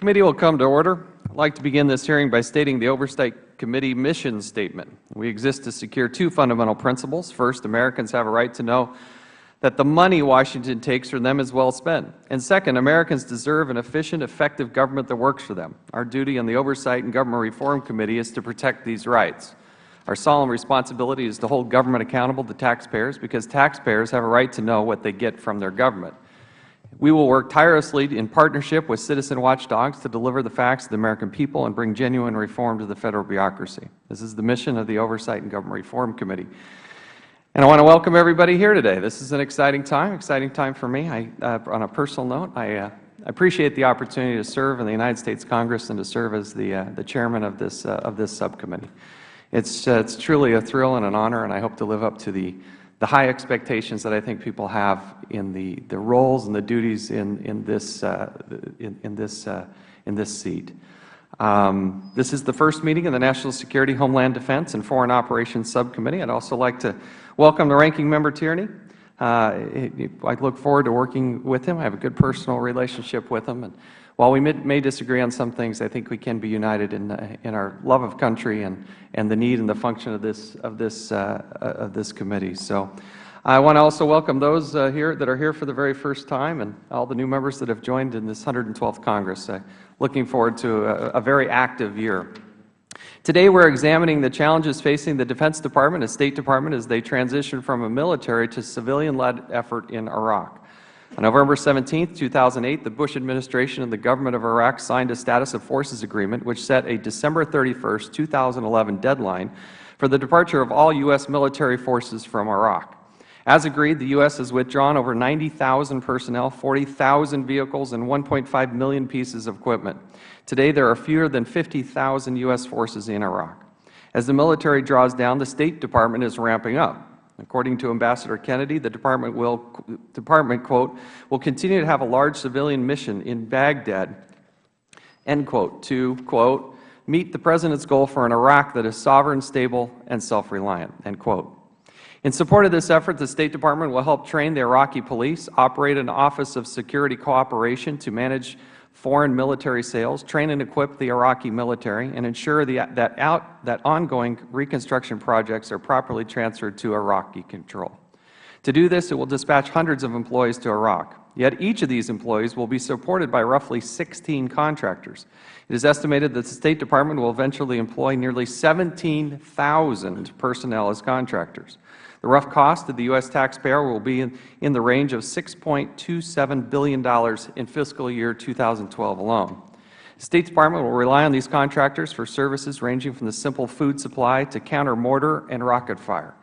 committee will come to order. I would like to begin this hearing by stating the Oversight Committee mission statement. We exist to secure two fundamental principles. First, Americans have a right to know that the money Washington takes from them is well spent. And second, Americans deserve an efficient, effective government that works for them. Our duty on the Oversight and Government Reform Committee is to protect these rights. Our solemn responsibility is to hold government accountable to taxpayers, because taxpayers have a right to know what they get from their government. We will work tirelessly in partnership with citizen watchdogs to deliver the facts to the American people and bring genuine reform to the Federal bureaucracy. This is the mission of the Oversight and Government Reform Committee. And I want to welcome everybody here today. This is an exciting time for me. On a personal note, I appreciate the opportunity to serve in the United States Congress and to serve as the chairman of this subcommittee. It's truly a thrill and an honor, and I hope to live up to the high expectations that I think people have in the roles and the duties in this seat. This is the first meeting of the National Security, Homeland Defense, and Foreign Operations Subcommittee. I'd also like to welcome the Ranking Member Tierney. I look forward to working with him. I have a good personal relationship with him, and while we may disagree on some things, I think we can be united in our love of country and the need and the function of this committee. So, I want to also welcome those here that are here for the very first time, and all the new members that have joined in this 112th Congress. Looking forward to a very active year. Today, we're examining the challenges facing the Defense Department and State Department as they transition from a military to civilian-led effort in Iraq. On November 17, 2008, the Bush administration and the government of Iraq signed a Status of Forces Agreement which set a December 31, 2011 deadline for the departure of all U.S. military forces from Iraq. As agreed, the U.S. has withdrawn over 90,000 personnel, 40,000 vehicles, and 1.5 million pieces of equipment. Today, there are fewer than 50,000 U.S. forces in Iraq. As the military draws down, the State Department is ramping up. According to Ambassador Kennedy, the Department will, quote, will continue to have a large civilian mission in Baghdad, end quote, to, quote, meet the President's goal for an Iraq that is sovereign, stable, and self-reliant, end quote. In support of this effort, the State Department will help train the Iraqi police, operate an Office of Security Cooperation to manage foreign military sales, train and equip the Iraqi military, and ensure that ongoing reconstruction projects are properly transferred to Iraqi control. To do this, it will dispatch hundreds of employees to Iraq. Yet each of these employees will be supported by roughly 16 contractors. It is estimated that the State Department will eventually employ nearly 17,000 personnel as contractors. The rough cost to the U.S. taxpayer will be in the range of $6.27 billion in fiscal year 2012 alone. The State Department will rely on these contractors for services ranging from the simple food supply to counter mortar and rocket fire.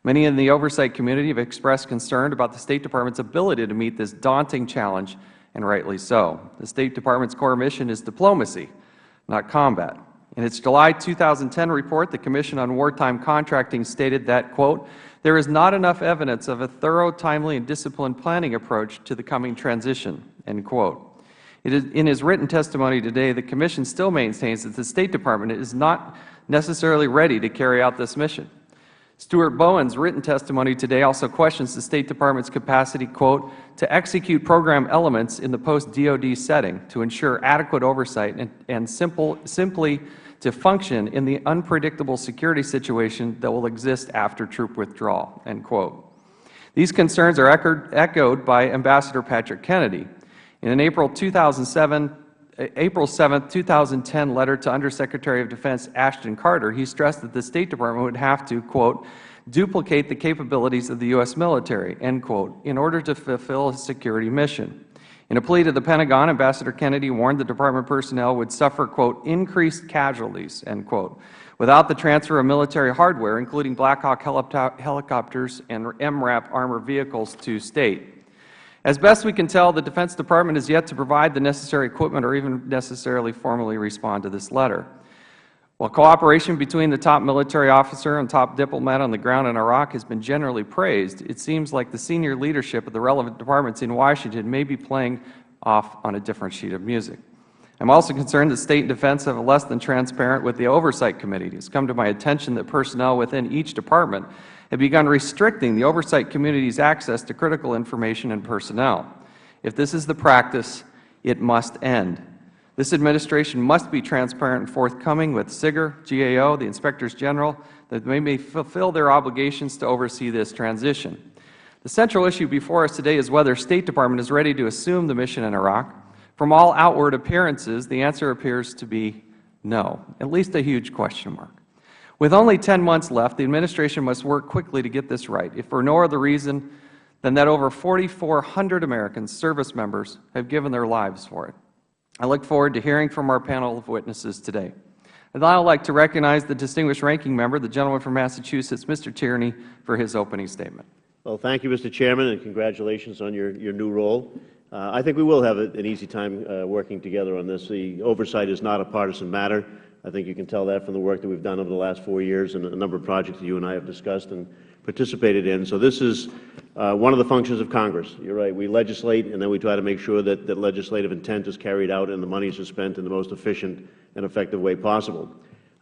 Many in the oversight community have expressed concern about the State Department's ability to meet this daunting challenge, and rightly so. The State Department's core mission is diplomacy, not combat. In its July 2010 report, the Commission on Wartime Contracting stated that, quote, there is not enough evidence of a thorough, timely, and disciplined planning approach to the coming transition, end quote. In his written testimony today, the Commission still maintains that the State Department is not necessarily ready to carry out this mission. Stuart Bowen's written testimony today also questions the State Department's capacity, quote, to execute program elements in the post-DOD setting to ensure adequate oversight and simply to function in the unpredictable security situation that will exist after troop withdrawal, end quote. These concerns are echoed by Ambassador Patrick Kennedy. In an April 7, 2010 letter to Undersecretary of Defense Ashton Carter, he stressed that the State Department would have to, quote, duplicate the capabilities of the U.S. military, end quote, in order to fulfill a security mission. In a plea to the Pentagon, Ambassador Kennedy warned the Department personnel would suffer, quote, increased casualties, end quote, without the transfer of military hardware, including Black Hawk helicopters and MRAP armored vehicles, to State. As best we can tell, the Defense Department is yet to provide the necessary equipment or even necessarily formally respond to this letter. While cooperation between the top military officer and top diplomat on the ground in Iraq has been generally praised, it seems like the senior leadership of the relevant departments in Washington may be playing off on a different sheet of music. I am also concerned that State and Defense have less than transparent with the Oversight Committee. It has come to my attention that personnel within each department have begun restricting the Oversight Committee's access to critical information and personnel. If this is the practice, it must end. This administration must be transparent and forthcoming with SIGIR, GAO, the Inspectors General, that they may fulfill their obligations to oversee this transition. The central issue before us today is whether the State Department is ready to assume the mission in Iraq. From all outward appearances, the answer appears to be no, at least a huge question mark. With only 10 months left, the administration must work quickly to get this right, if for no other reason than that over 4,400 Americans, service members, have given their lives for it. I look forward to hearing from our panel of witnesses today. I'd now like to recognize the distinguished ranking member, the gentleman from Massachusetts, Mr. Tierney, for his opening statement. Well, thank you, Mr. Chairman, and congratulations on your new role. I think we will have an easy time working together on this. The oversight is not a partisan matter. I think you can tell that from the work that we've done over the last 4 years and a number of projects that you and I have discussed and participated in. So this is one of the functions of Congress. You're right. We legislate, and then we try to make sure that legislative intent is carried out and the monies are spent in the most efficient and effective way possible.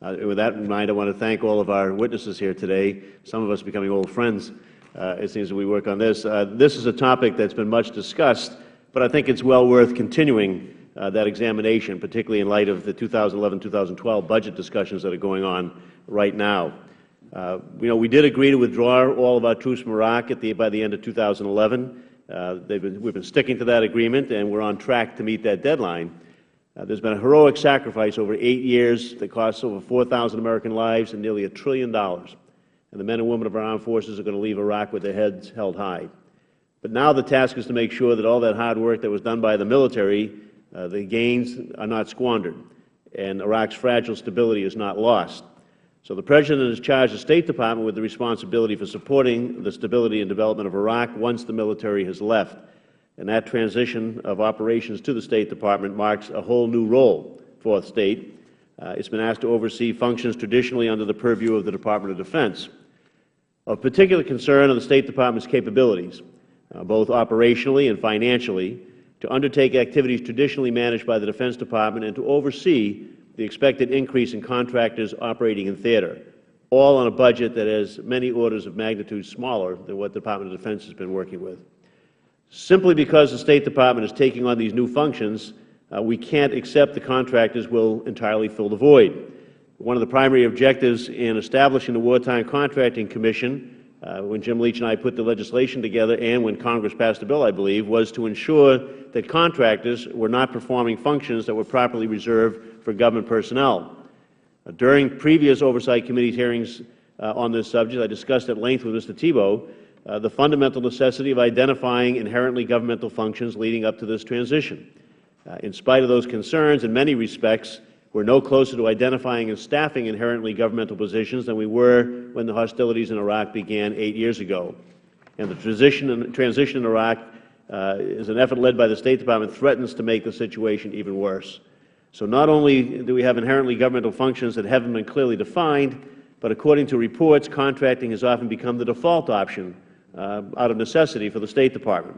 With that in mind, I want to thank all of our witnesses here today, some of us becoming old friends, it seems, as we work on this. This is a topic that's been much discussed, but I think it's well worth continuing that examination, particularly in light of the 2011-2012 budget discussions that are going on right now. We did agree to withdraw all of our troops from Iraq by the end of 2011. We've been sticking to that agreement, and we're on track to meet that deadline. There's been a heroic sacrifice over 8 years that costs over 4,000 American lives and nearly $1 trillion. And the men and women of our armed forces are going to leave Iraq with their heads held high. But now the task is to make sure that all that hard work that was done by the military, the gains are not squandered, and Iraq's fragile stability is not lost. So the President has charged the State Department with the responsibility for supporting the stability and development of Iraq once the military has left. And that transition of operations to the State Department marks a whole new role for the State. It's been asked to oversee functions traditionally under the purview of the Department of Defense. Of particular concern are the State Department's capabilities, both operationally and financially, to undertake activities traditionally managed by the Defense Department and to oversee the expected increase in contractors operating in theater, all on a budget that is many orders of magnitude smaller than what the Department of Defense has been working with. Simply because the State Department is taking on these new functions, we can't accept the contractors will entirely fill the void. One of the primary objectives in establishing the Wartime Contracting Commission, when Jim Leach and I put the legislation together and when Congress passed the bill, I believe, was to ensure that contractors were not performing functions that were properly reserved for government personnel. During previous Oversight Committee hearings on this subject, I discussed at length with Mr. Thibault the fundamental necessity of identifying inherently governmental functions leading up to this transition. In spite of those concerns, in many respects, we're no closer to identifying and staffing inherently governmental positions than we were when the hostilities in Iraq began 8 years ago. And the transition in Iraq is an effort led by the State Department threatens to make the situation even worse. So not only do we have inherently governmental functions that haven't been clearly defined, but according to reports, contracting has often become the default option out of necessity for the State Department.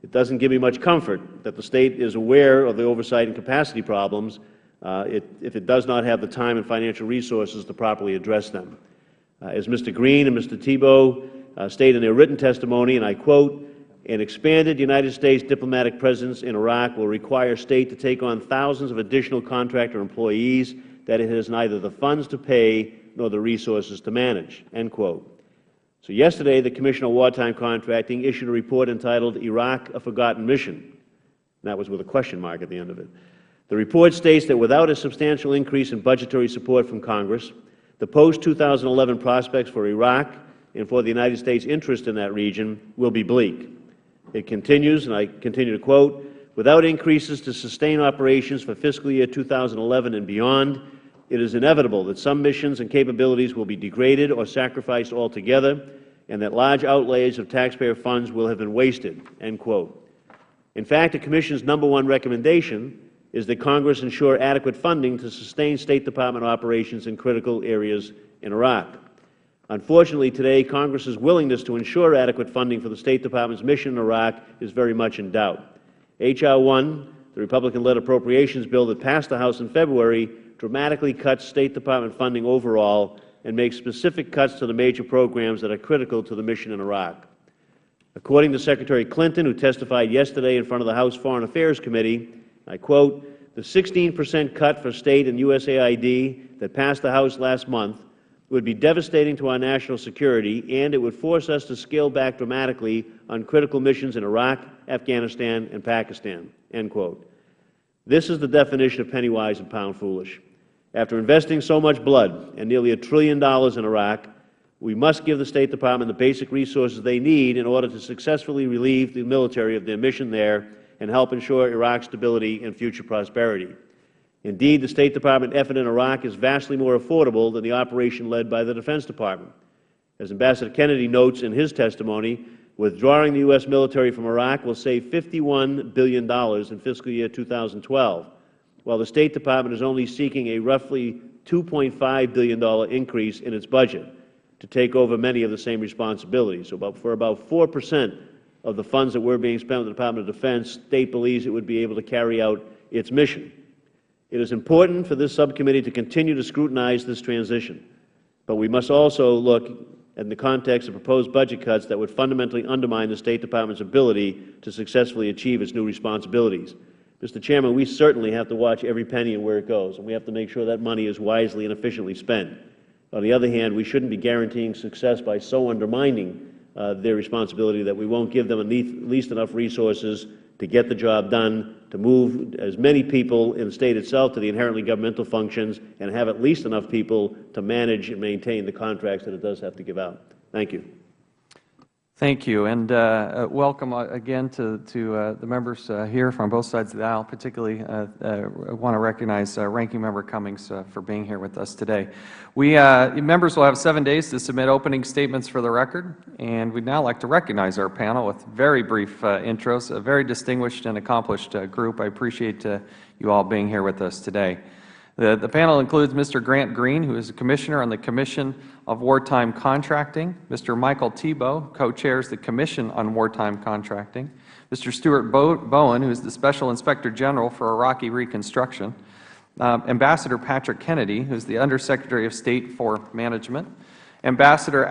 It doesn't give me much comfort that the State is aware of the oversight and capacity problems if it does not have the time and financial resources to properly address them. As Mr. Green and Mr. Thibault state in their written testimony, and I quote, "An expanded United States diplomatic presence in Iraq will require State to take on thousands of additional contractor employees that it has neither the funds to pay nor the resources to manage." End quote. So yesterday, the Commission on Wartime Contracting issued a report entitled "Iraq, a Forgotten Mission." And that was with a question mark at the end of it. The report states that without a substantial increase in budgetary support from Congress, the post-2011 prospects for Iraq and for the United States' interest in that region will be bleak. It continues, and I continue to quote, "Without increases to sustain operations for fiscal year 2011 and beyond, it is inevitable that some missions and capabilities will be degraded or sacrificed altogether, and that large outlays of taxpayer funds will have been wasted." End quote. In fact, the Commission's #1 recommendation is that Congress ensure adequate funding to sustain State Department operations in critical areas in Iraq. Unfortunately, today, Congress's willingness to ensure adequate funding for the State Department's mission in Iraq is very much in doubt. H.R. 1, the Republican-led appropriations bill that passed the House in February, dramatically cuts State Department funding overall and makes specific cuts to the major programs that are critical to the mission in Iraq. According to Secretary Clinton, who testified yesterday in front of the House Foreign Affairs Committee, I quote, the 16% cut for State and USAID that passed the House last month would be devastating to our national security, and it would force us to scale back dramatically on critical missions in Iraq, Afghanistan, and Pakistan." End quote. This is the definition of penny wise and pound foolish. After investing so much blood and nearly $1 trillion in Iraq, we must give the State Department the basic resources they need in order to successfully relieve the military of their mission there and help ensure Iraq's stability and future prosperity. Indeed, the State Department effort in Iraq is vastly more affordable than the operation led by the Defense Department. As Ambassador Kennedy notes in his testimony, withdrawing the U.S. military from Iraq will save $51 billion in fiscal year 2012, while the State Department is only seeking a roughly $2.5 billion increase in its budget to take over many of the same responsibilities. So for about 4% of the funds that were being spent with the Department of Defense, State believes it would be able to carry out its mission. It is important for this subcommittee to continue to scrutinize this transition, but we must also look in the context of proposed budget cuts that would fundamentally undermine the State Department's ability to successfully achieve its new responsibilities. Mr. Chairman, we certainly have to watch every penny and where it goes, and we have to make sure that money is wisely and efficiently spent. On the other hand, we shouldn't be guaranteeing success by so undermining their responsibility that we won't give them at least enough resources to get the job done, to move as many people in the State itself to the inherently governmental functions, and have at least enough people to manage and maintain the contracts that it does have to give out. Thank you. Thank you, and welcome again to the members here from both sides of the aisle. Particularly, I want to recognize Ranking Member Cummings for being here with us today. Members will have 7 days to submit opening statements for the record, and we'd now like to recognize our panel with very brief intros. A very distinguished and accomplished group. I appreciate you all being here with us today. The panel includes Mr. Grant Green, who is a Commissioner on the Commission of Wartime Contracting. Mr. Michael Thibault co-chairs the Commission on Wartime Contracting. Mr. Stuart Bowen, who is the Special Inspector General for Iraqi Reconstruction. Ambassador Patrick Kennedy, who is the Undersecretary of State for Management. Ambassador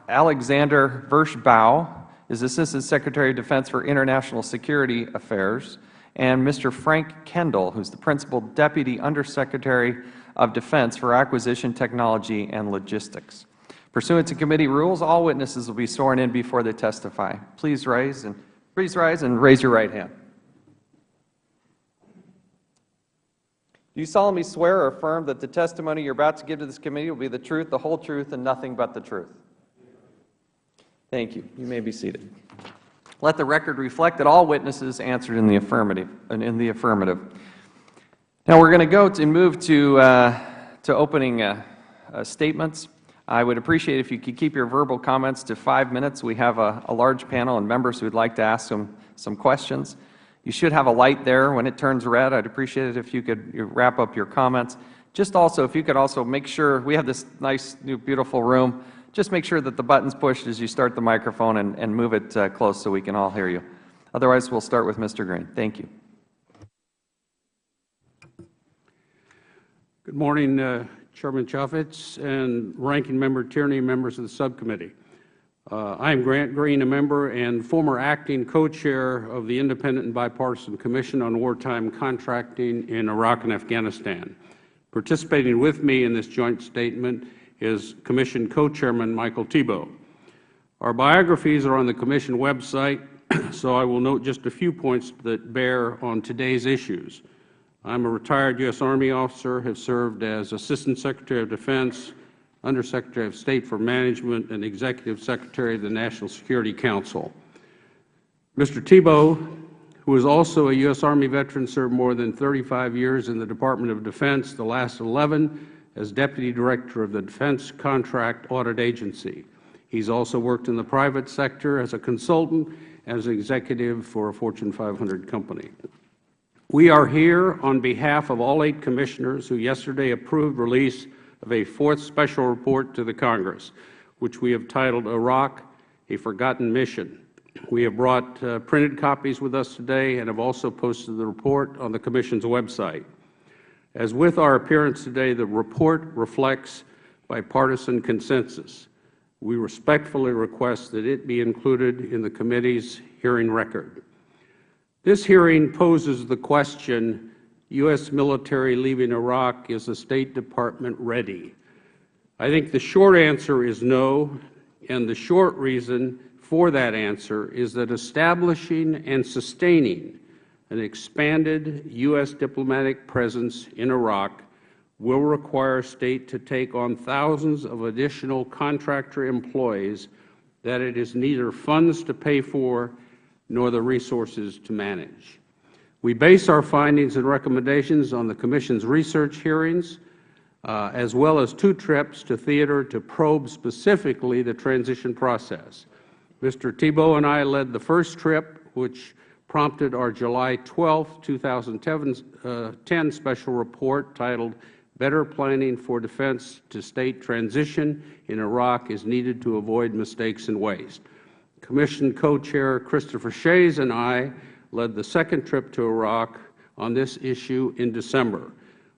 Alexander Vershbow is Assistant Secretary of Defense for International Security Affairs. And Mr. Frank Kendall, who is the Principal Deputy Undersecretary of Defense for Acquisition, Technology, and Logistics. Pursuant to committee rules, all witnesses will be sworn in before they testify. Please rise and raise your right hand. Do you solemnly swear or affirm that the testimony you are about to give to this committee will be the truth, the whole truth, and nothing but the truth? Thank you. You may be seated. Let the record reflect that all witnesses answered in the affirmative. Now we're going to go and move to opening statements. I would appreciate if you could keep your verbal comments to 5 minutes. We have a large panel and members who would like to ask some questions. You should have a light there. When it turns red, I'd appreciate it if you could wrap up your comments. Just also, if you could also make sure, we have this nice, new, beautiful room. Just make sure that the button's pushed as you start the microphone and move it close so we can all hear you. Otherwise, we'll start with Mr. Green. Thank you. Good morning, Chairman Chaffetz and Ranking Member Tierney, members of the subcommittee. I am Grant Green, a member and former acting co-chair of the Independent and Bipartisan Commission on Wartime Contracting in Iraq and Afghanistan. Participating with me in this joint statement is Commission Co-Chairman Michael Thibault. Our biographies are on the Commission website, so I will note just a few points that bear on today's issues. I am a retired U.S. Army officer, have served as Assistant Secretary of Defense, Undersecretary of State for Management, and Executive Secretary of the National Security Council. Mr. Thibault, who is also a U.S. Army veteran, served more than 35 years in the Department of Defense, the last 11 as Deputy Director of the Defense Contract Audit Agency. He's also worked in the private sector as a consultant and as an executive for a Fortune 500 company. We are here on behalf of all 8 commissioners who yesterday approved release of a 4th special report to the Congress, which we have titled Iraq, a Forgotten Mission. We have brought printed copies with us today and have also posted the report on the Commission's website. As with our appearance today, the report reflects bipartisan consensus. We respectfully request that it be included in the committee's hearing record. This hearing poses the question U.S. military leaving Iraq, is the State Department ready? I think the short answer is no, and the short reason for that answer is that establishing and sustaining an expanded U.S. diplomatic presence in Iraq will require State to take on thousands of additional contractor employees that it has neither funds to pay for nor the resources to manage. We base our findings and recommendations on the Commission's research hearings, as well as 2 trips to theater to probe specifically the transition process. Mr. Thibault and I led the first trip, which prompted our July 12, 2010 special report titled "Better Planning for Defense to State Transition in Iraq is Needed to Avoid Mistakes and Waste." Commission Co-Chair Christopher Shays and I led the second trip to Iraq on this issue in December.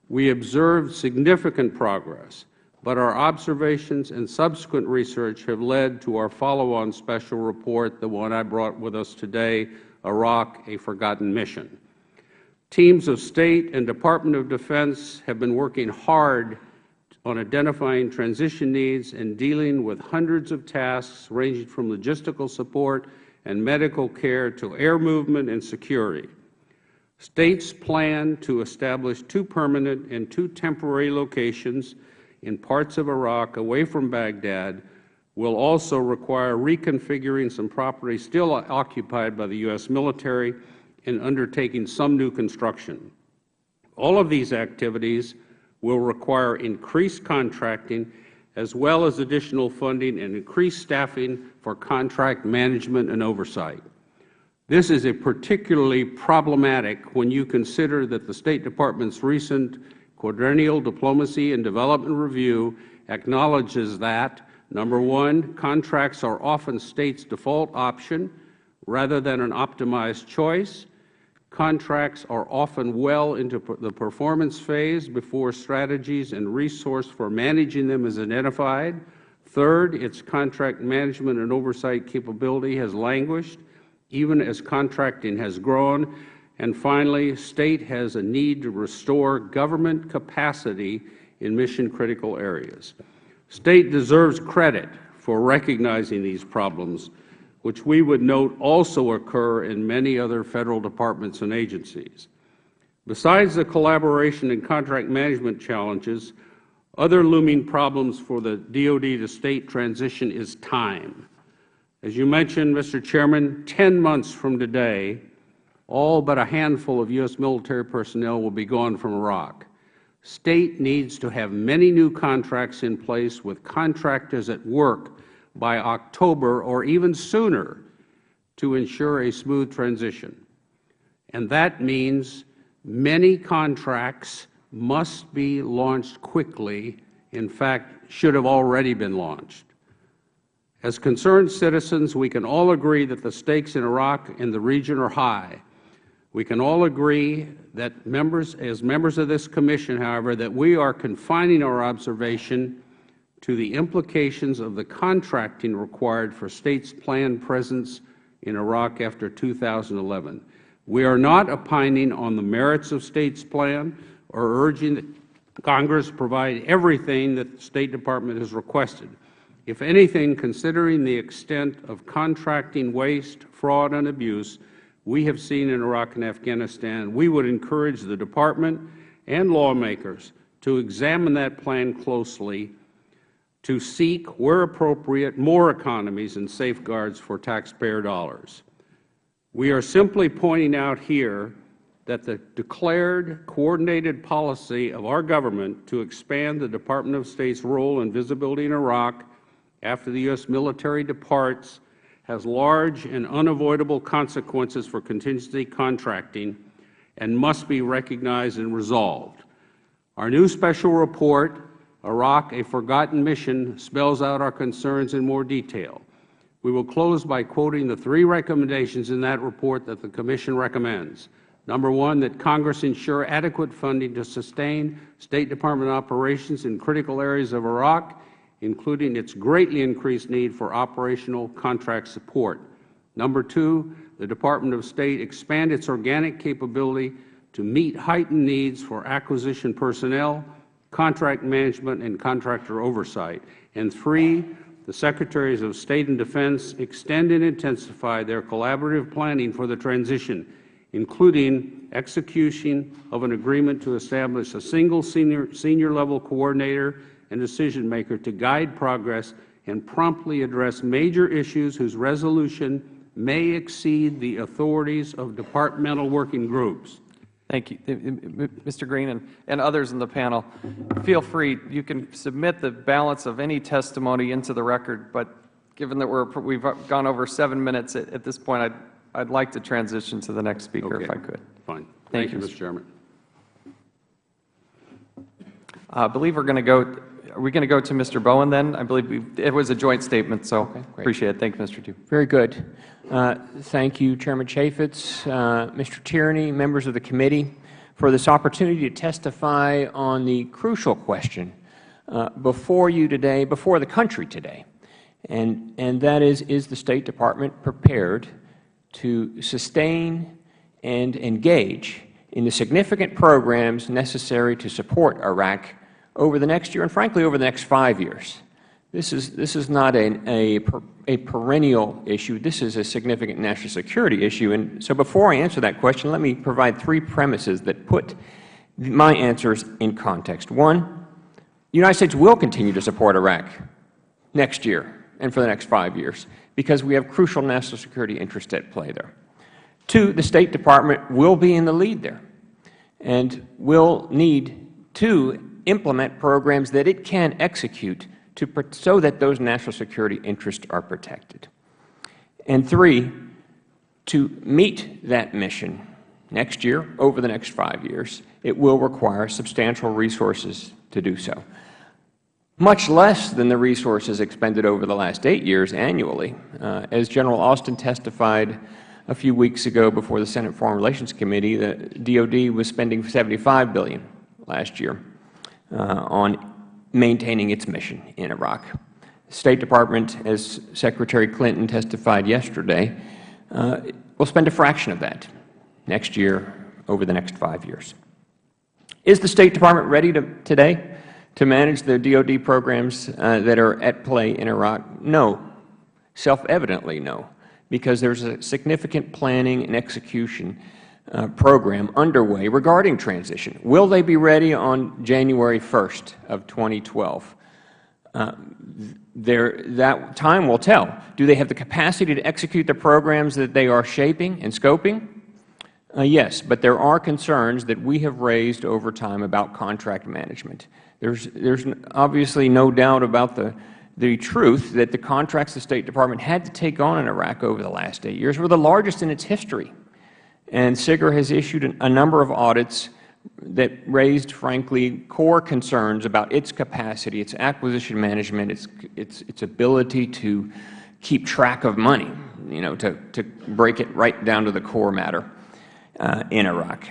We observed significant progress, but our observations and subsequent research have led to our follow-on special report, the one I brought with us today, Iraq, a Forgotten Mission. Teams of State and Department of Defense have been working hard on identifying transition needs and dealing with hundreds of tasks ranging from logistical support and medical care to air movement and security. States plan to establish 2 permanent and 2 temporary locations in parts of Iraq away from Baghdad will also require reconfiguring some property still occupied by the U.S. military and undertaking some new construction. All of these activities will require increased contracting as well as additional funding and increased staffing for contract management and oversight. This is particularly problematic when you consider that the State Department's recent Quadrennial Diplomacy and Development Review acknowledges that, number 1, contracts are often States' default option rather than an optimized choice. Contracts are often well into the performance phase before strategies and resource for managing them is identified. Third, its contract management and oversight capability has languished, even as contracting has grown. And finally, State has a need to restore government capacity in mission-critical areas. State deserves credit for recognizing these problems, which we would note also occur in many other Federal departments and agencies. Besides the collaboration and contract management challenges, other looming problems for the DoD to State transition is time. As you mentioned, Mr. Chairman, 10 months from today, all but a handful of U.S. military personnel will be gone from Iraq. State needs to have many new contracts in place with contractors at work by October or even sooner to ensure a smooth transition. And that means many contracts must be launched quickly, in fact, should have already been launched. As concerned citizens, we can all agree that the stakes in Iraq and the region are high. We can all agree that as members of this Commission, however, that we are confining our observation to the implications of the contracting required for States' planned presence in Iraq after 2011. We are not opining on the merits of State's plan or urging that Congress provide everything that the State Department has requested. If anything, considering the extent of contracting waste, fraud, and abuse we have seen in Iraq and Afghanistan, we would encourage the Department and lawmakers to examine that plan closely to seek, where appropriate, more economies and safeguards for taxpayer dollars. We are simply pointing out here that the declared coordinated policy of our government to expand the Department of State's role and visibility in Iraq after the U.S. military departs has large and unavoidable consequences for contingency contracting and must be recognized and resolved. Our new special report, Iraq, a Forgotten Mission, spells out our concerns in more detail. We will close by quoting the 3 recommendations in that report that the Commission recommends. Number 1, that Congress ensure adequate funding to sustain State Department operations in critical areas of Iraq, including its greatly increased need for operational contract support. Number 2, the Department of State expand its organic capability to meet heightened needs for acquisition personnel, contract management, and contractor oversight. And 3, the Secretaries of State and Defense extend and intensify their collaborative planning for the transition, including execution of an agreement to establish a single senior-level coordinator and decision-maker to guide progress and promptly address major issues whose resolution may exceed the authorities of departmental working groups. Thank you. Mr. Green and others in the panel, feel free. You can submit the balance of any testimony into the record, but given that we've gone over 7 minutes at this point, I'd like to transition to the next speaker, if I could. Fine. Thank you, Mr. Chairman. I believe are we going to go to Mr. Bowen then? I believe it was a joint statement, so appreciate it. Thank you, Mr. Dew. Very good. Thank you, Chairman Chaffetz, Mr. Tierney, members of the committee, for this opportunity to testify on the crucial question before you today, before the country today, and that is the State Department prepared to sustain and engage in the significant programs necessary to support Iraq over the next year and, frankly, over the next 5 years. This is not a perennial issue. This is a significant national security issue. And so before I answer that question, let me provide 3 premises that put my answers in context. 1, the United States will continue to support Iraq next year and for the next 5 years because we have crucial national security interests at play there. 2, the State Department will be in the lead there and will need to implement programs that it can execute so that those national security interests are protected. And 3, to meet that mission next year, over the next 5 years, it will require substantial resources to do so, much less than the resources expended over the last 8 years annually. As General Austin testified a few weeks ago before the Senate Foreign Relations Committee, the DOD was spending $75 billion last year on maintaining its mission in Iraq. The State Department, as Secretary Clinton testified yesterday, will spend a fraction of that next year over the next 5 years. Is the State Department ready today to manage the DOD programs that are at play in Iraq? No. Self-evidently no, because there's a significant planning and execution program underway regarding transition. Will they be ready on January 1st of 2012? That time will tell. Do they have the capacity to execute the programs that they are shaping and scoping? Yes, but there are concerns that we have raised over time about contract management. There's obviously no doubt about the truth that the contracts the State Department had to take on in Iraq over the last 8 years were the largest in its history. And SIGIR has issued a number of audits that raised, frankly, core concerns about its capacity, its acquisition management, its ability to keep track of money, to break it right down to the core matter in Iraq.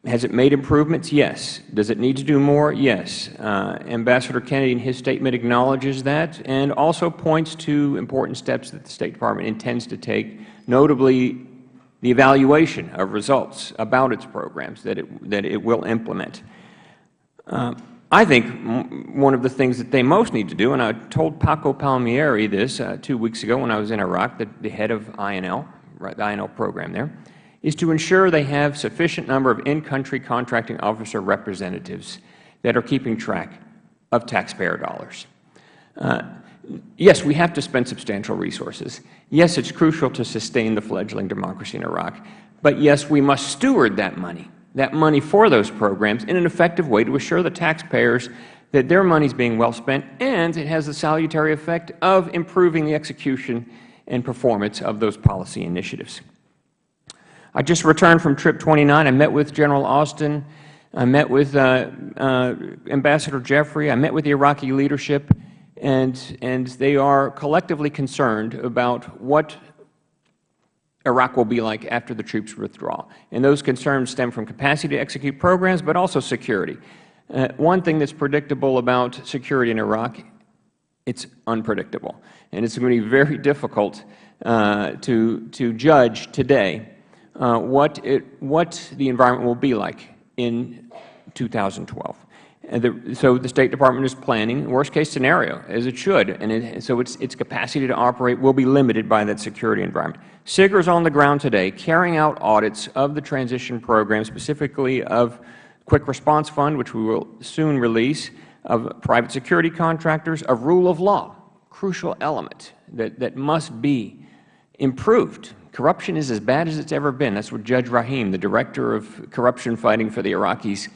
Has it made improvements? Yes. Does it need to do more? Yes. Ambassador Kennedy in his statement acknowledges that and also points to important steps that the State Department intends to take, notably the evaluation of results about its programs that it will implement. I think one of the things that they most need to do, and I told Paco Palmieri this 2 weeks ago when I was in Iraq, the head of INL, the INL program there, is to ensure they have sufficient number of in-country contracting officer representatives that are keeping track of taxpayer dollars. Yes, we have to spend substantial resources. Yes, it's crucial to sustain the fledgling democracy in Iraq. But yes, we must steward that money for those programs in an effective way to assure the taxpayers that their money is being well spent and it has the salutary effect of improving the execution and performance of those policy initiatives. I just returned from Trip 29. I met with General Austin. I met with Ambassador Jeffrey. I met with the Iraqi leadership. And they are collectively concerned about what Iraq will be like after the troops withdraw. And those concerns stem from capacity to execute programs, but also security. One thing that's predictable about security in Iraq, it's unpredictable. And it's going to be very difficult to judge today what the environment will be like in 2012. So the State Department is planning worst-case scenario, as it should, and so its capacity to operate will be limited by that security environment. SIGIR is on the ground today carrying out audits of the transition program, specifically of Quick Response Fund, which we will soon release, of private security contractors, of rule of law, crucial element that must be improved. Corruption is as bad as it's ever been. That's what Judge Rahim, the Director of Corruption Fighting for the Iraqis,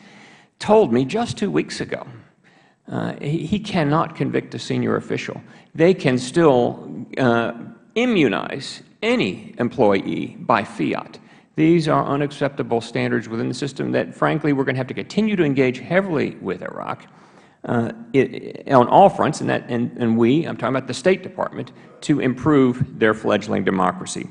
told me just 2 weeks ago. He cannot convict a senior official. They can still immunize any employee by fiat. These are unacceptable standards within the system that, frankly, we're going to have to continue to engage heavily with Iraq on all fronts, and I'm talking about the State Department, to improve their fledgling democracy.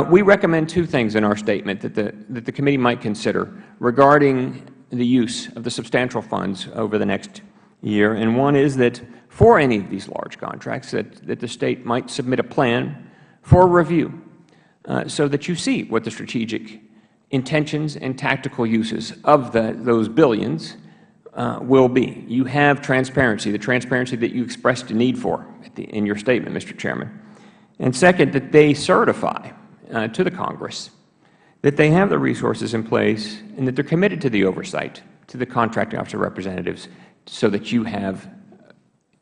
We recommend 2 things in our statement that the committee might consider regarding the use of the substantial funds over the next year, and one is that for any of these large contracts that the State might submit a plan for review so that you see what the strategic intentions and tactical uses of those billions will be. You have transparency, the transparency that you expressed a need for in your statement, Mr. Chairman. And second, that they certify to the Congress that they have the resources in place and that they're committed to the oversight to the contracting officer representatives so that you have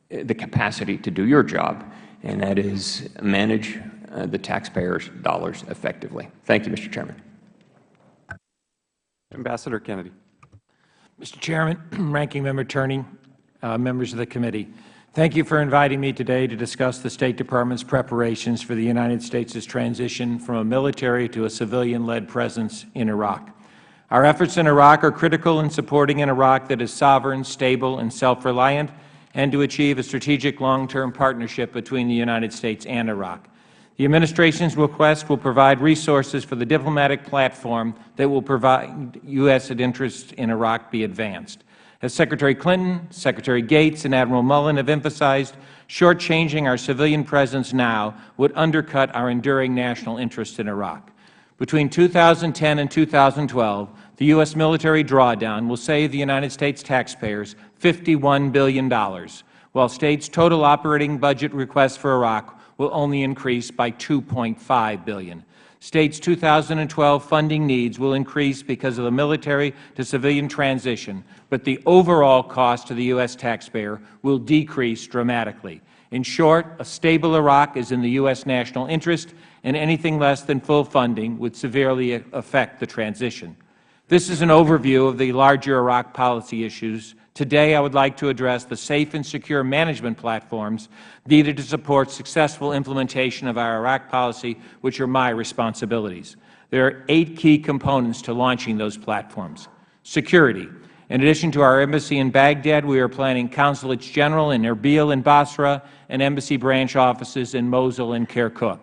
the capacity to do your job, and that is manage the taxpayers' dollars effectively. Thank you, Mr. Chairman. Ambassador Kennedy. Mr. Chairman, Ranking Member Tierney, members of the committee, thank you for inviting me today to discuss the State Department's preparations for the United States' transition from a military to a civilian-led presence in Iraq. Our efforts in Iraq are critical in supporting an Iraq that is sovereign, stable, and self-reliant, and to achieve a strategic long-term partnership between the United States and Iraq. The Administration's request will provide resources for the diplomatic platform that will provide U.S. interests in Iraq be advanced. As Secretary Clinton, Secretary Gates, and Admiral Mullen have emphasized, shortchanging our civilian presence now would undercut our enduring national interest in Iraq. Between 2010 and 2012, the U.S. military drawdown will save the United States taxpayers $51 billion, while States' total operating budget requests for Iraq will only increase by $2.5 billion. States' 2012 funding needs will increase because of the military to civilian transition, but the overall cost to the U.S. taxpayer will decrease dramatically. In short, a stable Iraq is in the U.S. national interest, and anything less than full funding would severely affect the transition. This is an overview of the larger Iraq policy issues. Today, I would like to address the safe and secure management platforms needed to support successful implementation of our Iraq policy, which are my responsibilities. There are 8 key components to launching those platforms. Security. In addition to our embassy in Baghdad, we are planning consulates general in Erbil and Basra and embassy branch offices in Mosul and Kirkuk.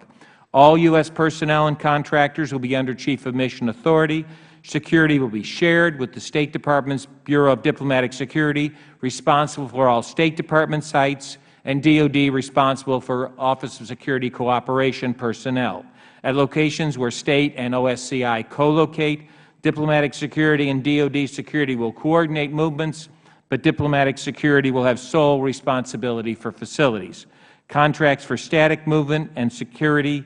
All U.S. personnel and contractors will be under Chief of Mission Authority. Security will be shared with the State Department's Bureau of Diplomatic Security, responsible for all State Department sites, and DoD responsible for Office of Security Cooperation personnel. At locations where State and OSCI co-locate, diplomatic security and DoD security will coordinate movements, but diplomatic security will have sole responsibility for facilities. Contracts for static movement and security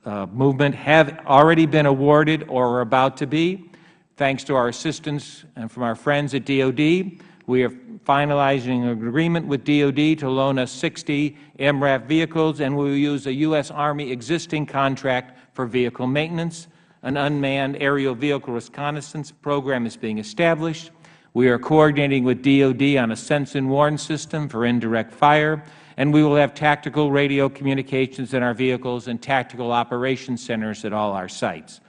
movement have already been awarded or are about to be. Thanks to our assistance and from our friends at DoD, we are finalizing an agreement with DoD to loan us 60 MRAP vehicles, and we will use a U.S. Army existing contract for vehicle maintenance. An unmanned aerial vehicle reconnaissance program is being established. We are coordinating with DoD on a sense and warn system for indirect fire, and we will have tactical radio communications in our vehicles and tactical operations centers at all our sites.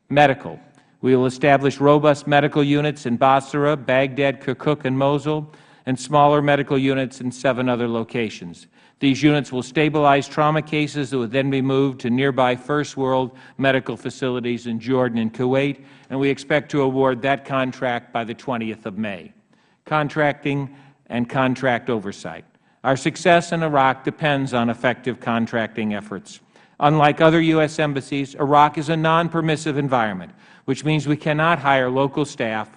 Medical. We will establish robust medical units in Basra, Baghdad, Kirkuk, and Mosul, and smaller medical units in 7 other locations. These units will stabilize trauma cases that would then be moved to nearby First World medical facilities in Jordan and Kuwait, and we expect to award that contract by the 20th of May. Contracting and contract oversight. Our success in Iraq depends on effective contracting efforts. Unlike other U.S. embassies, Iraq is a non-permissive environment, which means we cannot hire local staff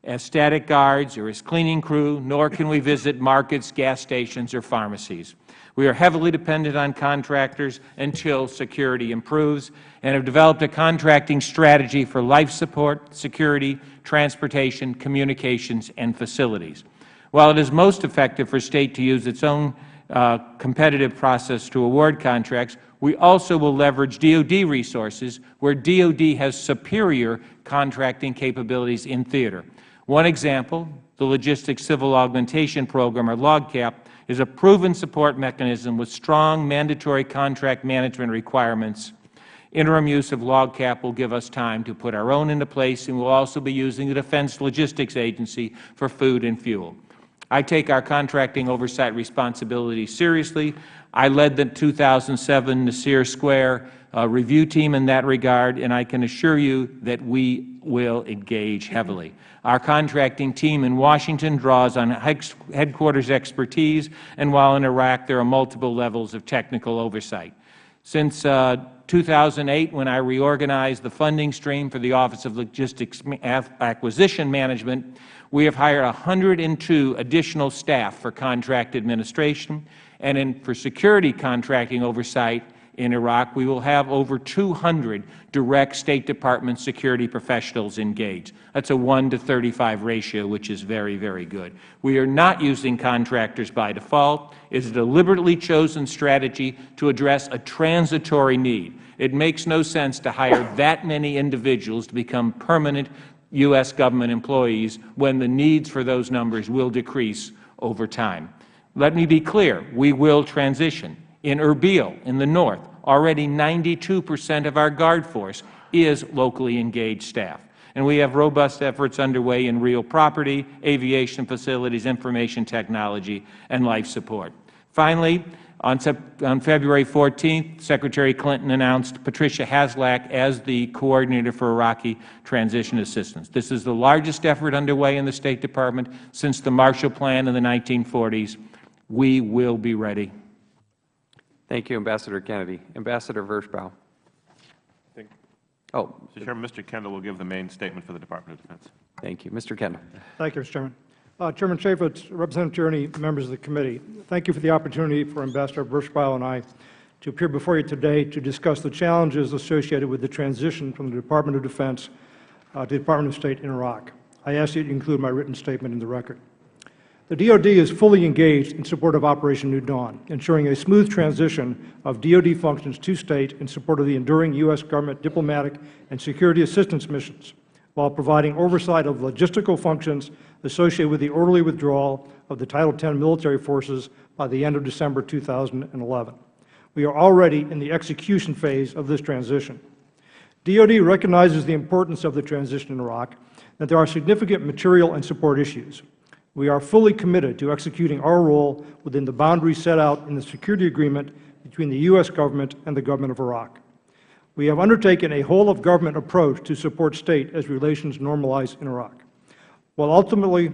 as static guards or as cleaning crew, nor can we visit markets, gas stations, or pharmacies. We are heavily dependent on contractors until security improves, and have developed a contracting strategy for life support, security, transportation, communications, and facilities. While it is most effective for State to use its own competitive process to award contracts, we also will leverage DoD resources where DoD has superior contracting capabilities in theater. One example, the Logistics Civil Augmentation Program, or LOGCAP, is a proven support mechanism with strong mandatory contract management requirements. Interim use of LOGCAP will give us time to put our own into place, and we will also be using the Defense Logistics Agency for food and fuel. I take our contracting oversight responsibility seriously. I led the 2007 Nasir Square review team in that regard, and I can assure you that we will engage heavily. Our contracting team in Washington draws on headquarters expertise, and while in Iraq there are multiple levels of technical oversight. Since 2008, when I reorganized the funding stream for the Office of Logistics Acquisition Management, we have hired 102 additional staff for contract administration, and for security contracting oversight in Iraq, we will have over 200 direct State Department security professionals engaged. That's a 1:35 ratio, which is very, very good. We are not using contractors by default. It is a deliberately chosen strategy to address a transitory need. It makes no sense to hire that many individuals to become permanent U.S. government employees when the needs for those numbers will decrease over time. Let me be clear, we will transition. In Erbil, in the north, already 92% of our Guard force is locally engaged staff. And we have robust efforts underway in real property, aviation facilities, information technology, and life support. Finally, on February 14th, Secretary Clinton announced Patricia Haslak as the coordinator for Iraqi transition assistance. This is the largest effort underway in the State Department since the Marshall Plan in the 1940s. We will be ready. Thank you, Ambassador Kennedy. Ambassador Vershbow. Mr. Chairman, Mr. Kendall will give the main statement for the Department of Defense. Thank you. Mr. Kendall. Thank you, Mr. Chairman. Chairman Chaffetz, Representative Tierney, members of the committee, thank you for the opportunity for Ambassador Vershbow and I to appear before you today to discuss the challenges associated with the transition from the Department of Defense to the Department of State in Iraq. I ask you to include my written statement in the record. The DoD is fully engaged in support of Operation New Dawn, ensuring a smooth transition of DoD functions to State in support of the enduring U.S. government diplomatic and security assistance missions, while providing oversight of logistical functions associated with the orderly withdrawal of the Title X military forces by the end of December 2011. We are already in the execution phase of this transition. DoD recognizes the importance of the transition in Iraq, that there are significant material and support issues. We are fully committed to executing our role within the boundaries set out in the security agreement between the U.S. government and the government of Iraq. We have undertaken a whole-of-government approach to support State as relations normalize in Iraq. While ultimately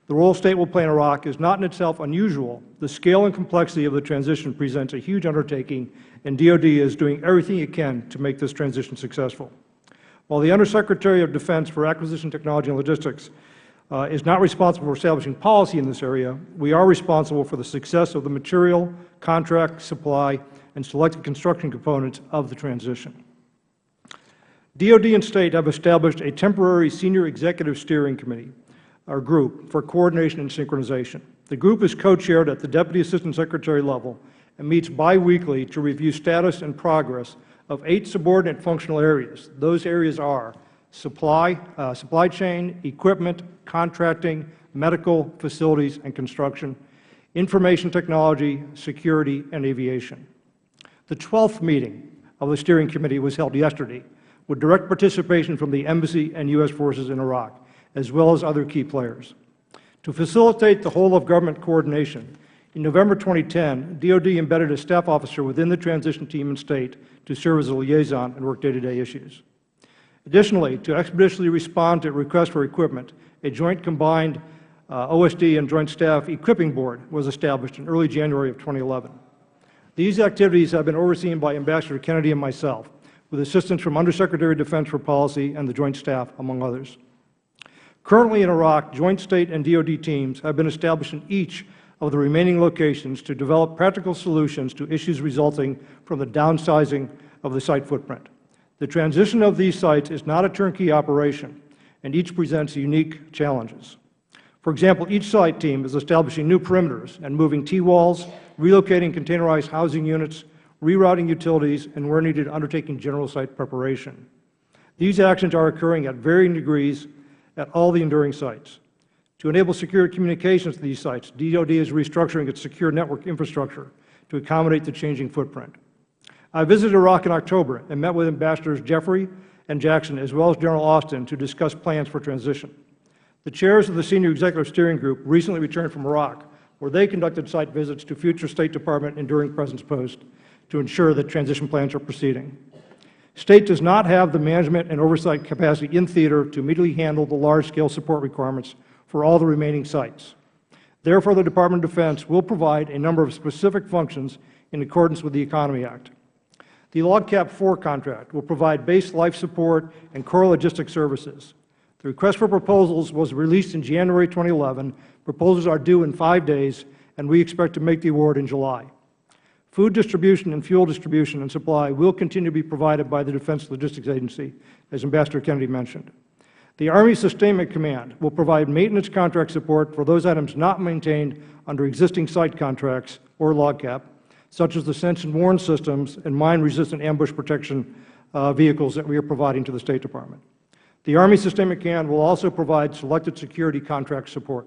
the role State will play in Iraq is not in itself unusual, the scale and complexity of the transition presents a huge undertaking, and DoD is doing everything it can to make this transition successful. While the Undersecretary of Defense for Acquisition Technology and Logistics is not responsible for establishing policy in this area, we are responsible for the success of the material, contract, supply, and selected construction components of the transition. DoD and State have established a temporary Senior Executive Steering Committee, or group, for coordination and synchronization. The group is co-chaired at the Deputy Assistant Secretary level and meets biweekly to review status and progress of 8 subordinate functional areas. Those areas are supply chain, equipment, contracting, medical, facilities and construction, information technology, security, and aviation. The 12th meeting of the Steering Committee was held yesterday, with direct participation from the Embassy and U.S. forces in Iraq, as well as other key players. To facilitate the whole-of-government coordination, in November 2010, DoD embedded a staff officer within the transition team in State to serve as a liaison and work day-to-day issues. Additionally, to expeditiously respond to requests for equipment, a joint combined OSD and Joint Staff Equipping Board was established in early January of 2011. These activities have been overseen by Ambassador Kennedy and myself, with assistance from Undersecretary of Defense for Policy and the Joint Staff, among others. Currently in Iraq, joint State and DoD teams have been established in each of the remaining locations to develop practical solutions to issues resulting from the downsizing of the site footprint. The transition of these sites is not a turnkey operation, and each presents unique challenges. For example, each site team is establishing new perimeters and moving T-walls, relocating containerized housing units, rerouting utilities, and where needed, undertaking general site preparation. These actions are occurring at varying degrees at all the enduring sites. To enable secure communications to these sites, DoD is restructuring its secure network infrastructure to accommodate the changing footprint. I visited Iraq in October and met with Ambassadors Jeffrey and Jackson, as well as General Austin, to discuss plans for transition. The chairs of the Senior Executive Steering Group recently returned from Iraq, where they conducted site visits to future State Department enduring presence posts to ensure that transition plans are proceeding. State does not have the management and oversight capacity in theater to immediately handle the large-scale support requirements for all the remaining sites. Therefore, the Department of Defense will provide a number of specific functions in accordance with the Economy Act. The LOGCAP IV contract will provide base life support and core logistics services. The request for proposals was released in January 2011. Proposals are due in 5 days, and we expect to make the award in July. Food distribution and fuel distribution and supply will continue to be provided by the Defense Logistics Agency, as Ambassador Kennedy mentioned. The Army Sustainment Command will provide maintenance contract support for those items not maintained under existing site contracts or LOGCAP, such as the sense and warn systems and mine-resistant ambush protection vehicles that we are providing to the State Department. The Army Sustainment Command will also provide selected security contract support.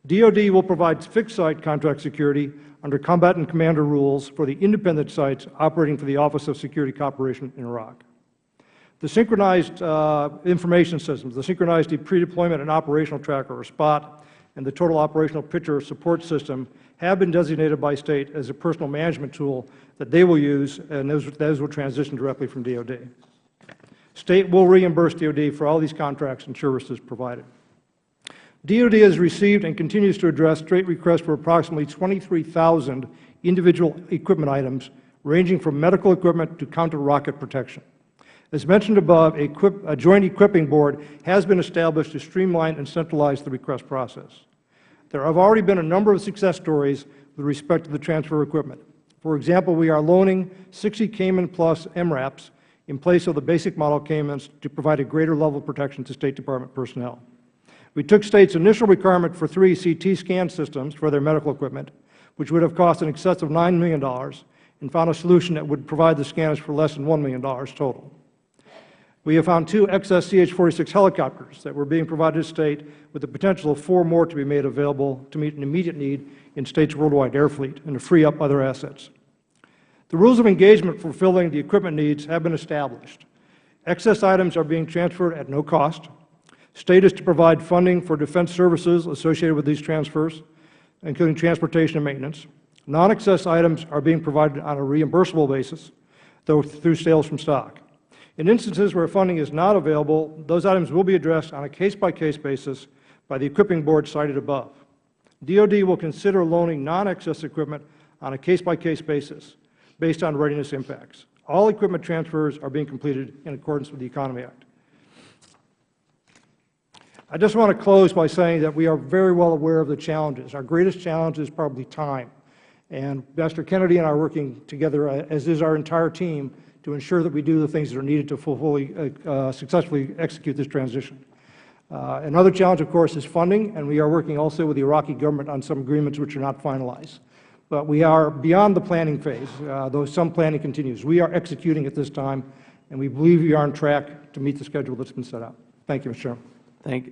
DoD will provide fixed-site contract security under combatant commander rules for the independent sites operating for the Office of Security Cooperation in Iraq. The synchronized information systems, the synchronized pre-deployment and operational tracker, or SPOT, and the total operational picture support system have been designated by State as a personal management tool that they will use, and those will transition directly from DoD. State will reimburse DoD for all these contracts and services provided. DoD has received and continues to address State requests for approximately 23,000 individual equipment items, ranging from medical equipment to counter-rocket protection. As mentioned above, a joint equipping board has been established to streamline and centralize the request process. There have already been a number of success stories with respect to the transfer of equipment. For example, we are loaning 60 Cayman Plus MRAPs in place of the basic model Caymans to provide a greater level of protection to State Department personnel. We took State's initial requirement for 3 CT scan systems for their medical equipment, which would have cost in excess of $9 million, and found a solution that would provide the scanners for less than $1 million total. We have found 2 XS CH-46 helicopters that were being provided to State, with the potential of 4 more to be made available to meet an immediate need in State's worldwide air fleet and to free up other assets. The rules of engagement for fulfilling the equipment needs have been established. Excess items are being transferred at no cost. State is to provide funding for defense services associated with these transfers, including transportation and maintenance. Non-excess items are being provided on a reimbursable basis, though through sales from stock. In instances where funding is not available, those items will be addressed on a case-by-case basis by the equipping board cited above. DoD will consider loaning non-excess equipment on a case-by-case basis based on readiness impacts. All equipment transfers are being completed in accordance with the Economy Act. I just want to close by saying that we are very well aware of the challenges. Our greatest challenge is probably time. And Ambassador Kennedy and I are working together, as is our entire team, to ensure that we do the things that are needed to fully, successfully execute this transition. Another challenge, of course, is funding, and we are working also with the Iraqi government on some agreements which are not finalized. But we are beyond the planning phase, though some planning continues. We are executing at this time, and we believe we are on track to meet the schedule that's been set up. Thank you, Mr. Chairman.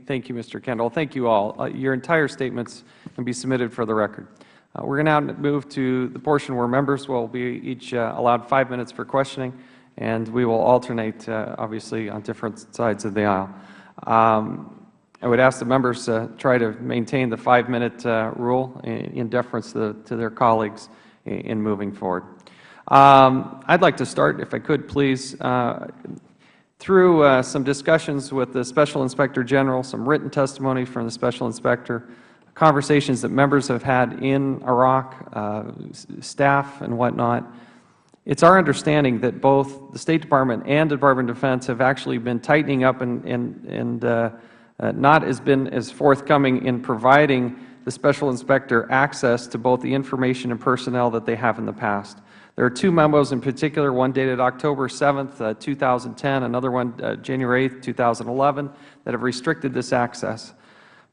Thank you, Mr. Kendall. Thank you all. Your entire statements can be submitted for the record. We're going to now move to the portion where members will be each allowed 5 minutes for questioning, and we will alternate, obviously, on different sides of the aisle. I would ask the members try to maintain the 5-minute rule in deference to their colleagues in moving forward. I'd like to start, if I could, please, through some discussions with the Special Inspector General, some written testimony from the Special Inspector, conversations that members have had in Iraq, staff and whatnot, it's our understanding that both the State Department and the Department of Defense have actually been tightening up and not been as forthcoming in providing the Special Inspector access to both the information and personnel that they have in the past. There are two memos in particular, one dated October 7th, 2010, another one January 8th, 2011, that have restricted this access.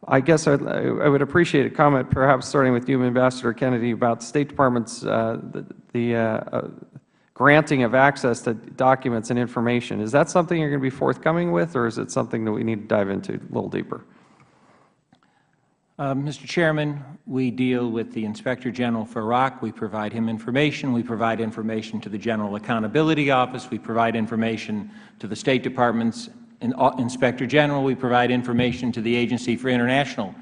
I guess I would appreciate a comment, perhaps starting with you, Ambassador Kennedy, about the State Department's granting of access to documents and information. Is that something you're going to be forthcoming with, or is it something that we need to dive into a little deeper? Mr. Chairman, we deal with the Inspector General for Iraq. We provide him information. We provide information to the General Accountability Office. We provide information to the State Department's Inspector General. We provide information to the Agency for International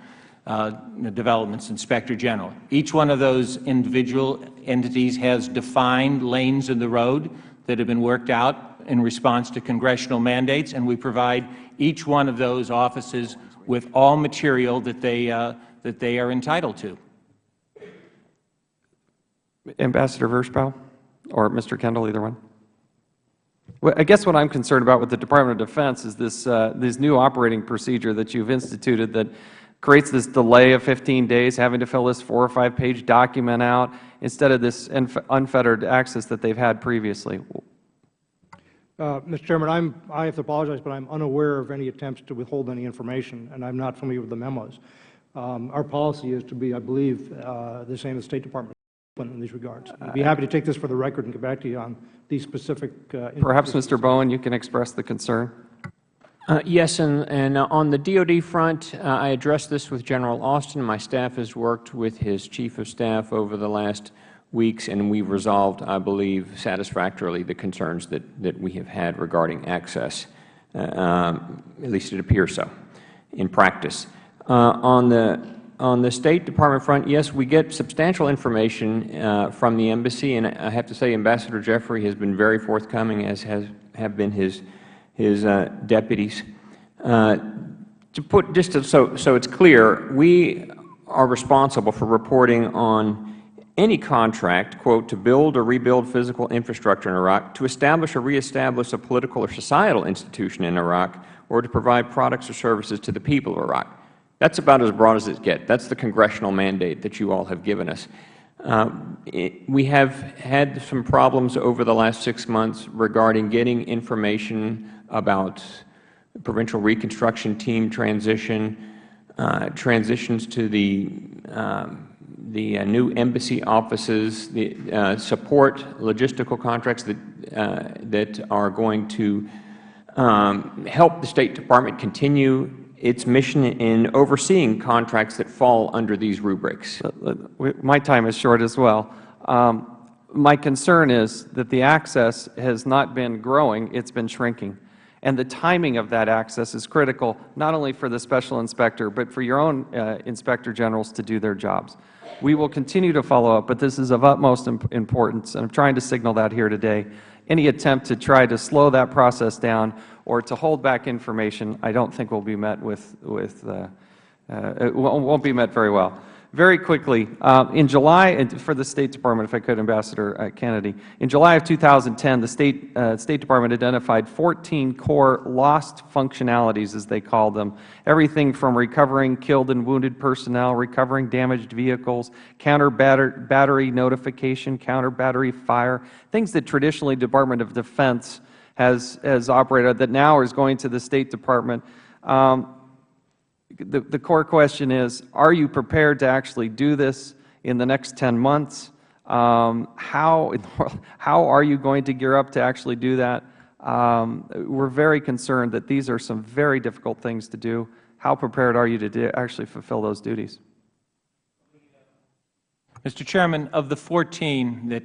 Development's Inspector General. Each one of those individual entities has defined lanes in the road that have been worked out in response to congressional mandates, and we provide each one of those offices with all material that they are entitled to. Ambassador Vershbow or Mr. Kendall, either one. Well, I guess what I'm concerned about with the Department of Defense is this new operating procedure that you've instituted that creates this delay of 15 days, having to fill this 4 or 5 page document out instead of this unfettered access that they've had previously. Mr. Chairman, I have to apologize, but I'm unaware of any attempts to withhold any information, and I'm not familiar with the memos. Our policy is to be, I believe, the same as the State Department in these regards. I'd be happy to take this for the record and get back to you on these specific Perhaps, Mr. Bowen, you can express the concern. Yes, and on the DoD front, I addressed this with General Austin. My staff has worked with his Chief of Staff over the last weeks, and we've resolved, I believe, satisfactorily the concerns that we have had regarding access. At least it appears so in practice. On the State Department front, yes, we get substantial information from the embassy, and I have to say Ambassador Jeffrey has been very forthcoming, as have been his deputies. To put so it's clear, we are responsible for reporting on any contract, quote, to build or rebuild physical infrastructure in Iraq, to establish or reestablish a political or societal institution in Iraq, or to provide products or services to the people of Iraq. That's about as broad as it gets. That's the congressional mandate that you all have given us. We have had some problems over the last 6 months regarding getting information about provincial reconstruction team transition, transitions to the new embassy offices, the support logistical contracts that are going to help the State Department continue its mission in overseeing contracts that fall under these rubrics. My time is short as well. My concern is that the access has not been growing, it's been shrinking. And the timing of that access is critical, not only for the Special Inspector, but for your own Inspector Generals to do their jobs. We will continue to follow up, but this is of utmost importance, and I'm trying to signal that here today. Any attempt to try to slow that process down or to hold back information, I don't think will be met it won't be met very well. Very quickly, in July, for the State Department, if I could, Ambassador Kennedy, in July of 2010, the State Department identified 14 core lost functionalities, as they called them, everything from recovering killed and wounded personnel, recovering damaged vehicles, counter battery notification, counter battery fire, things that traditionally Department of Defense has operated that now is going to the State Department. The core question is, are you prepared to actually do this in the next 10 months? How are you going to gear up to actually do that? We're very concerned that these are some very difficult things to do. How prepared are you to actually fulfill those duties? Mr. Chairman, of the 14 that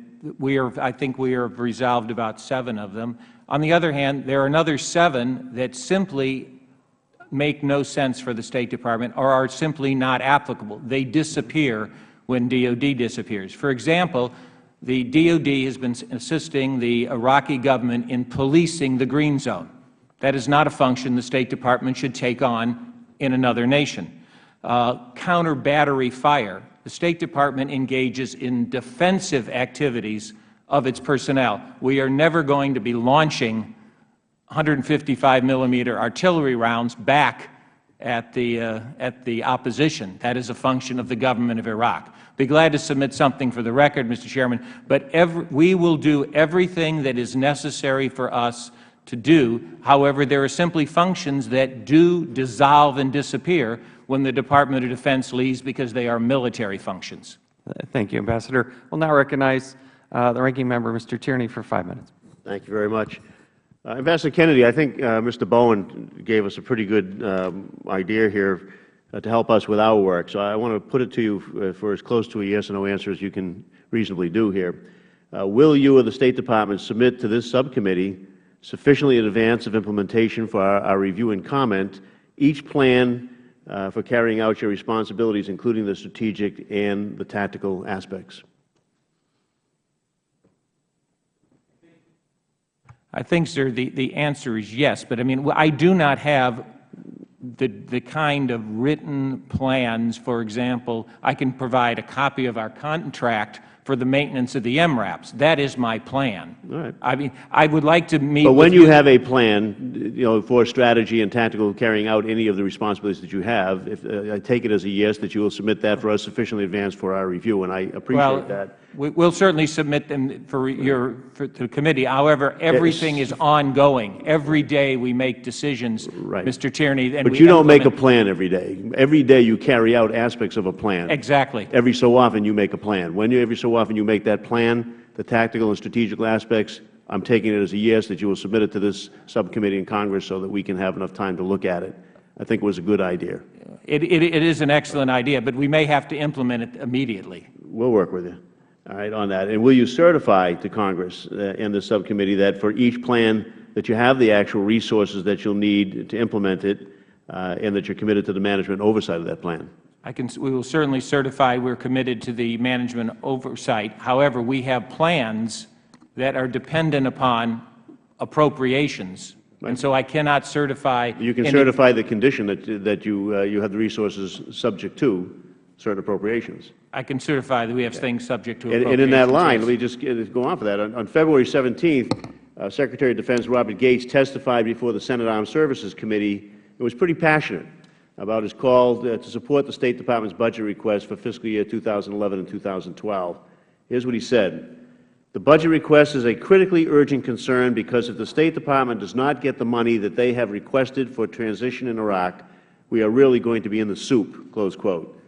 I think we have resolved about 7 of them. On the other hand, there are another 7 that simply make no sense for the State Department or are simply not applicable. They disappear when DoD disappears. For example, the DoD has been assisting the Iraqi government in policing the green zone. That is not a function the State Department should take on in another nation. counter battery fire. The State Department engages in defensive activities of its personnel. We are never going to be launching 155mm artillery rounds back at the opposition. That is a function of the government of Iraq. Be glad to submit something for the record, Mr. Chairman, but we will do everything that is necessary for us to do. However, there are simply functions that do dissolve and disappear when the Department of Defense leaves because they are military functions. Thank you, Ambassador. We'll now recognize the Ranking Member, Mr. Tierney, for 5 minutes. Thank you very much. Ambassador Kennedy, I think Mr. Bowen gave us a pretty good idea here to help us with our work. So I want to put it to you for as close to a yes or no answer as you can reasonably do here. Will you or the State Department submit to this subcommittee sufficiently in advance of implementation for our review and comment each plan for carrying out your responsibilities, including the strategic and the tactical aspects? I think, sir, the answer is yes. But, I mean, I do not have the kind of written plans. For example, I can provide a copy of our contract for the maintenance of the MRAPs. That is my plan. All right. I mean, I would like to meet But with when you have a plan, for strategy and tactical carrying out any of the responsibilities that you have, I take it as a yes that you will submit that for us sufficiently advanced for our review, and I appreciate that. We'll certainly submit them for the committee. However, everything is ongoing. Every day we make decisions, Right. Mr. Tierney. And But you don't make a plan every day. Every day you carry out aspects of a plan. Exactly. Every so often you make a plan. Every so often you make that plan, the tactical and strategical aspects, I'm taking it as a yes that you will submit it to this subcommittee in Congress so that we can have enough time to look at it. I think it was a good idea. It is an excellent idea, but we may have to implement it immediately. We'll work with you, all right, on that. And will you certify to Congress and the subcommittee that for each plan that you have the actual resources that you'll need to implement it and that you're committed to the management and oversight of that plan? We will certainly certify we're committed to the management oversight. However, we have plans that are dependent upon appropriations. Right. And so I cannot certify. You can certify the condition that you have the resources subject to certain appropriations. I can certify that we have things subject to appropriations. And in that line, let me just go on for that. On February 17th, Secretary of Defense Robert Gates testified before the Senate Armed Services Committee. It was pretty passionate about his call to support the State Department's budget request for fiscal year 2011 and 2012. Here's what he said. The budget request is a critically urgent concern because if the State Department does not get the money that they have requested for transition in Iraq, we are really going to be in the soup, close quote.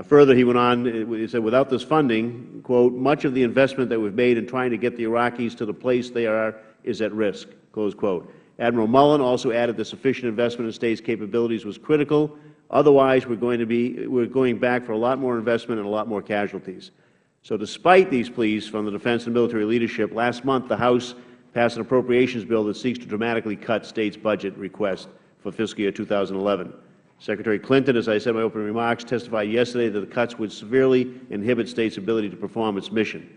Further, he went on, he said, without this funding, quote, much of the investment that we've made in trying to get the Iraqis to the place they are is at risk, close quote. Admiral Mullen also added that sufficient investment in states' capabilities was critical. Otherwise, we're going back for a lot more investment and a lot more casualties. So despite these pleas from the defense and military leadership, last month the House passed an appropriations bill that seeks to dramatically cut states' budget requests for fiscal year 2011. Secretary Clinton, as I said in my opening remarks, testified yesterday that the cuts would severely inhibit states' ability to perform its mission.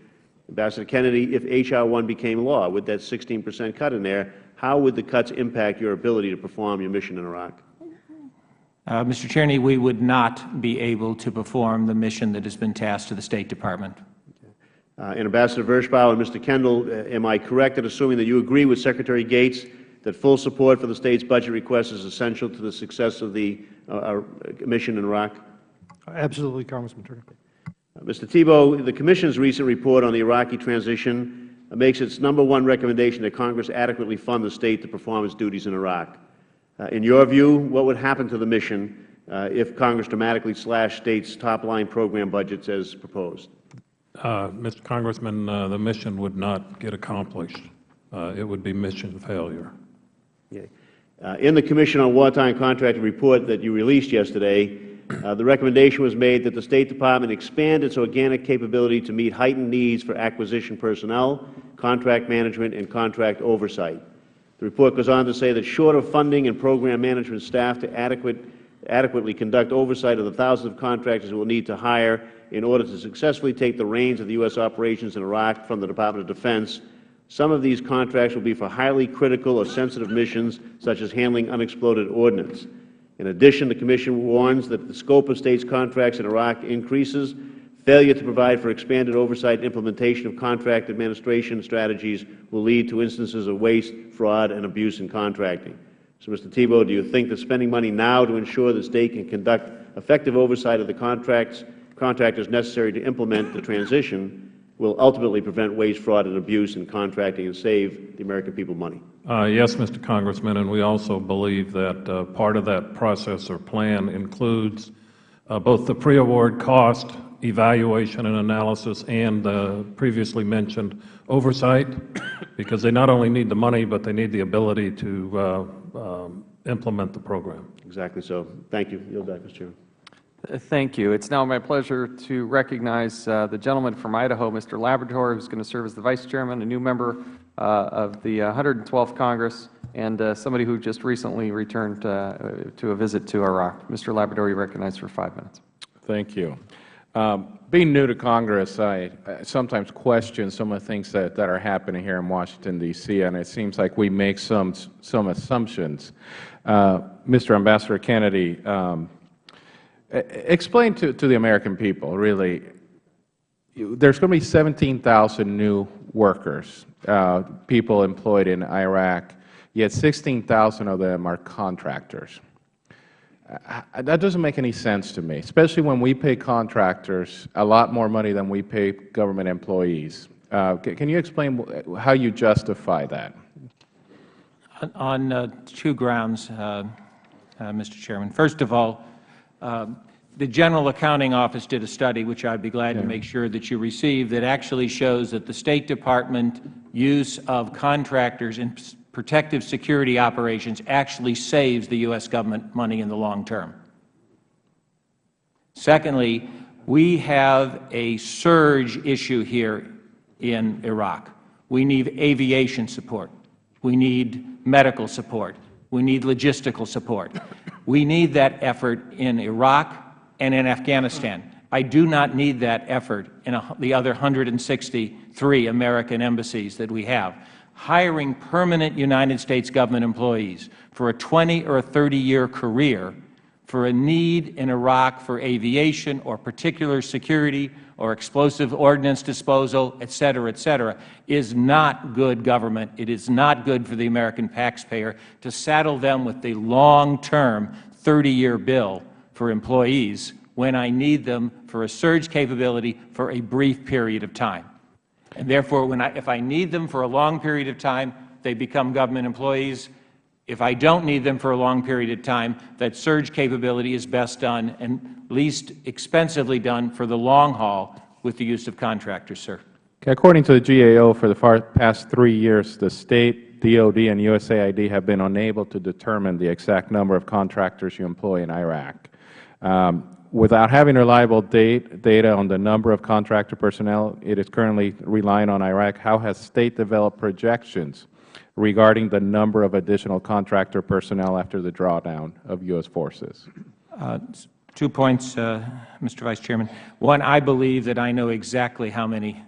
Ambassador Kennedy, if H.R. 1 became law, with that 16% cut in there, how would the cuts impact your ability to perform your mission in Iraq? Mr. Tierney, we would not be able to perform the mission that has been tasked to the State Department. And Ambassador Verschbauer and Mr. Kendall, am I correct in assuming that you agree with Secretary Gates that full support for the state's budget request is essential to the success of the mission in Iraq? Absolutely, Congressman Tierney. Mr. Thibault, the Commission's recent report on the Iraqi transition makes its #1 recommendation that Congress adequately fund the state to perform its duties in Iraq. In your view, what would happen to the mission if Congress dramatically slashed states' top-line program budgets as proposed? Mr. Congressman, the mission would not get accomplished. It would be mission failure. Okay. In the Commission on Wartime Contracting report that you released yesterday, the recommendation was made that the State Department expand its organic capability to meet heightened needs for acquisition personnel, contract management, and contract oversight. The report goes on to say that short of funding and program management staff to adequately conduct oversight of the thousands of contractors it will need to hire in order to successfully take the reins of the U.S. operations in Iraq from the Department of Defense, some of these contracts will be for highly critical or sensitive missions, such as handling unexploded ordnance. In addition, the Commission warns that the scope of States' contracts in Iraq increases. Failure to provide for expanded oversight and implementation of contract administration strategies will lead to instances of waste, fraud, and abuse in contracting. So, Mr. Thibault, do you think that spending money now to ensure the State can conduct effective oversight of the contractors necessary to implement the transition will ultimately prevent waste, fraud, and abuse in contracting and save the American people money? Yes, Mr. Congressman, and we also believe that part of that process or plan includes both the pre-award cost evaluation and analysis and previously mentioned oversight, because they not only need the money, but they need the ability to implement the program. Exactly so. Thank you. Yield back, Mr. Chairman. Thank you. It's now my pleasure to recognize the gentleman from Idaho, Mr. Labrador, who is going to serve as the Vice Chairman, a new member of the 112th Congress, and somebody who just recently returned to a visit to Iraq. Mr. Labrador, you are recognized for 5 minutes. Thank you. Being new to Congress, I sometimes question some of the things that are happening here in Washington, D.C., and it seems like we make some assumptions. Mr. Ambassador Kennedy, explain to the American people, really, there's going to be 17,000 new workers, people employed in Iraq, yet 16,000 of them are contractors. That doesn't make any sense to me, especially when we pay contractors a lot more money than we pay government employees. Can you explain how you justify that? On two grounds, Mr. Chairman. First of all, the General Accounting Office did a study, which I'd be glad to make sure that you receive, that actually shows that the State Department use of contractors in protective security operations actually saves the U.S. government money in the long term. Secondly, we have a surge issue here in Iraq. We need aviation support. We need medical support. We need logistical support. We need that effort in Iraq and in Afghanistan. I do not need that effort in the other 163 American embassies that we have. Hiring permanent United States government employees for a 20 or a 30-year career for a need in Iraq for aviation or particular security or explosive ordnance disposal, et cetera, is not good government. It is not good for the American taxpayer to saddle them with the long-term 30-year bill for employees when I need them for a surge capability for a brief period of time. And therefore, if I need them for a long period of time, they become government employees. If I don't need them for a long period of time, that surge capability is best done and least expensively done for the long haul with the use of contractors, sir. Okay, according to the GAO, for the past 3 years, the State, DOD, and USAID have been unable to determine the exact number of contractors you employ in Iraq. Without having reliable data on the number of contractor personnel it is currently relying on Iraq, how has State developed projections regarding the number of additional contractor personnel after the drawdown of U.S. forces? 2 points, Mr. Vice Chairman. One, I believe that I know exactly how many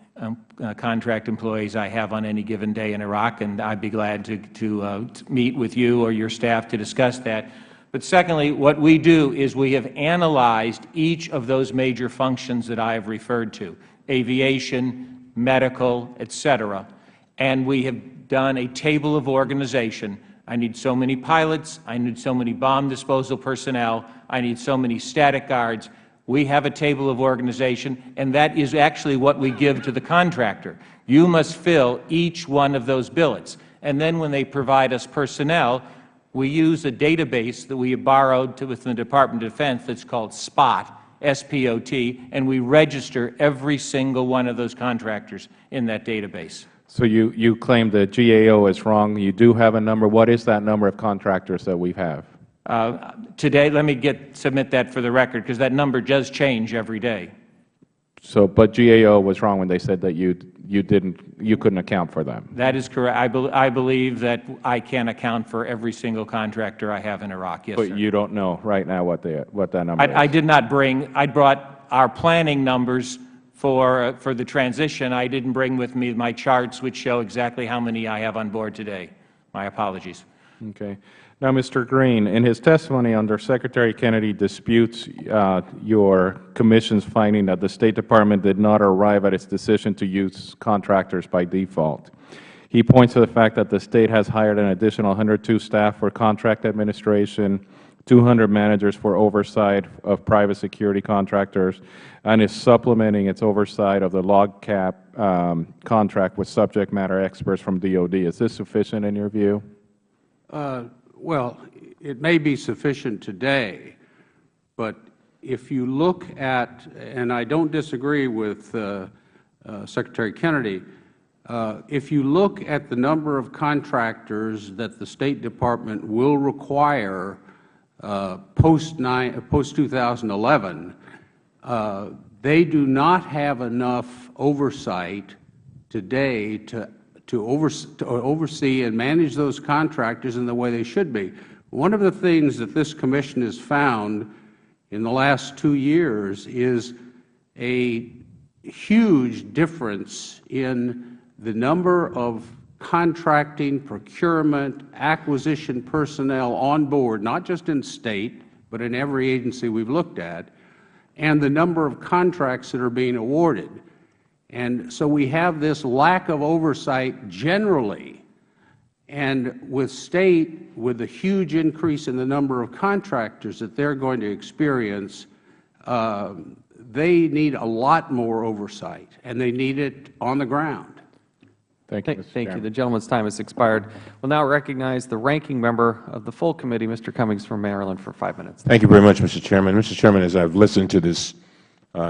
contract employees I have on any given day in Iraq, and I'd be glad to meet with you or your staff to discuss that. But secondly, what we do is we have analyzed each of those major functions that I have referred to, aviation, medical, et cetera, and we have done a table of organization. I need so many pilots, I need so many bomb disposal personnel, I need so many static guards. We have a table of organization, and that is actually what we give to the contractor. You must fill each one of those billets. And then when they provide us personnel, we use a database that we have borrowed within the Department of Defense that's called SPOT, S-P-O-T, and we register every single one of those contractors in that database. So you claim the GAO is wrong. You do have a number. What is that number of contractors that we have? Today, let me submit that for the record, because that number does change every day. So, but GAO was wrong when they said that you couldn't account for them. That is correct. I believe that I can account for every single contractor I have in Iraq. Yes, sir. But you don't know right now what that number is. I did not bring. I brought our planning numbers for the transition. I didn't bring with me my charts, which show exactly how many I have on board today. My apologies. Okay. Now, Mr. Green, in his testimony, Secretary Kennedy disputes your Commission's finding that the State Department did not arrive at its decision to use contractors by default. He points to the fact that the State has hired an additional 102 staff for contract administration, 200 managers for oversight of private security contractors, and is supplementing its oversight of the log cap contract with subject matter experts from DOD. Is this sufficient in your view? Well, it may be sufficient today, but if you look at, and I don't disagree with Secretary Kennedy, if you look at the number of contractors that the State Department will require post-2011, they do not have enough oversight today to oversee and manage those contractors in the way they should be. One of the things that this Commission has found in the last 2 years is a huge difference in the number of contracting, procurement, acquisition personnel on board, not just in State, but in every agency we've looked at, and the number of contracts that are being awarded. And so we have this lack of oversight generally, and with State, with the huge increase in the number of contractors that they're going to experience, they need a lot more oversight, and they need it on the ground. Thank you, Mr. Thank you. Chairman. The gentleman's time has expired. We'll now recognize the ranking member of the full committee, Mr. Cummings from Maryland, for 5 minutes. Thank you very much, Mr. Chairman. Mr. Chairman, as I've listened to this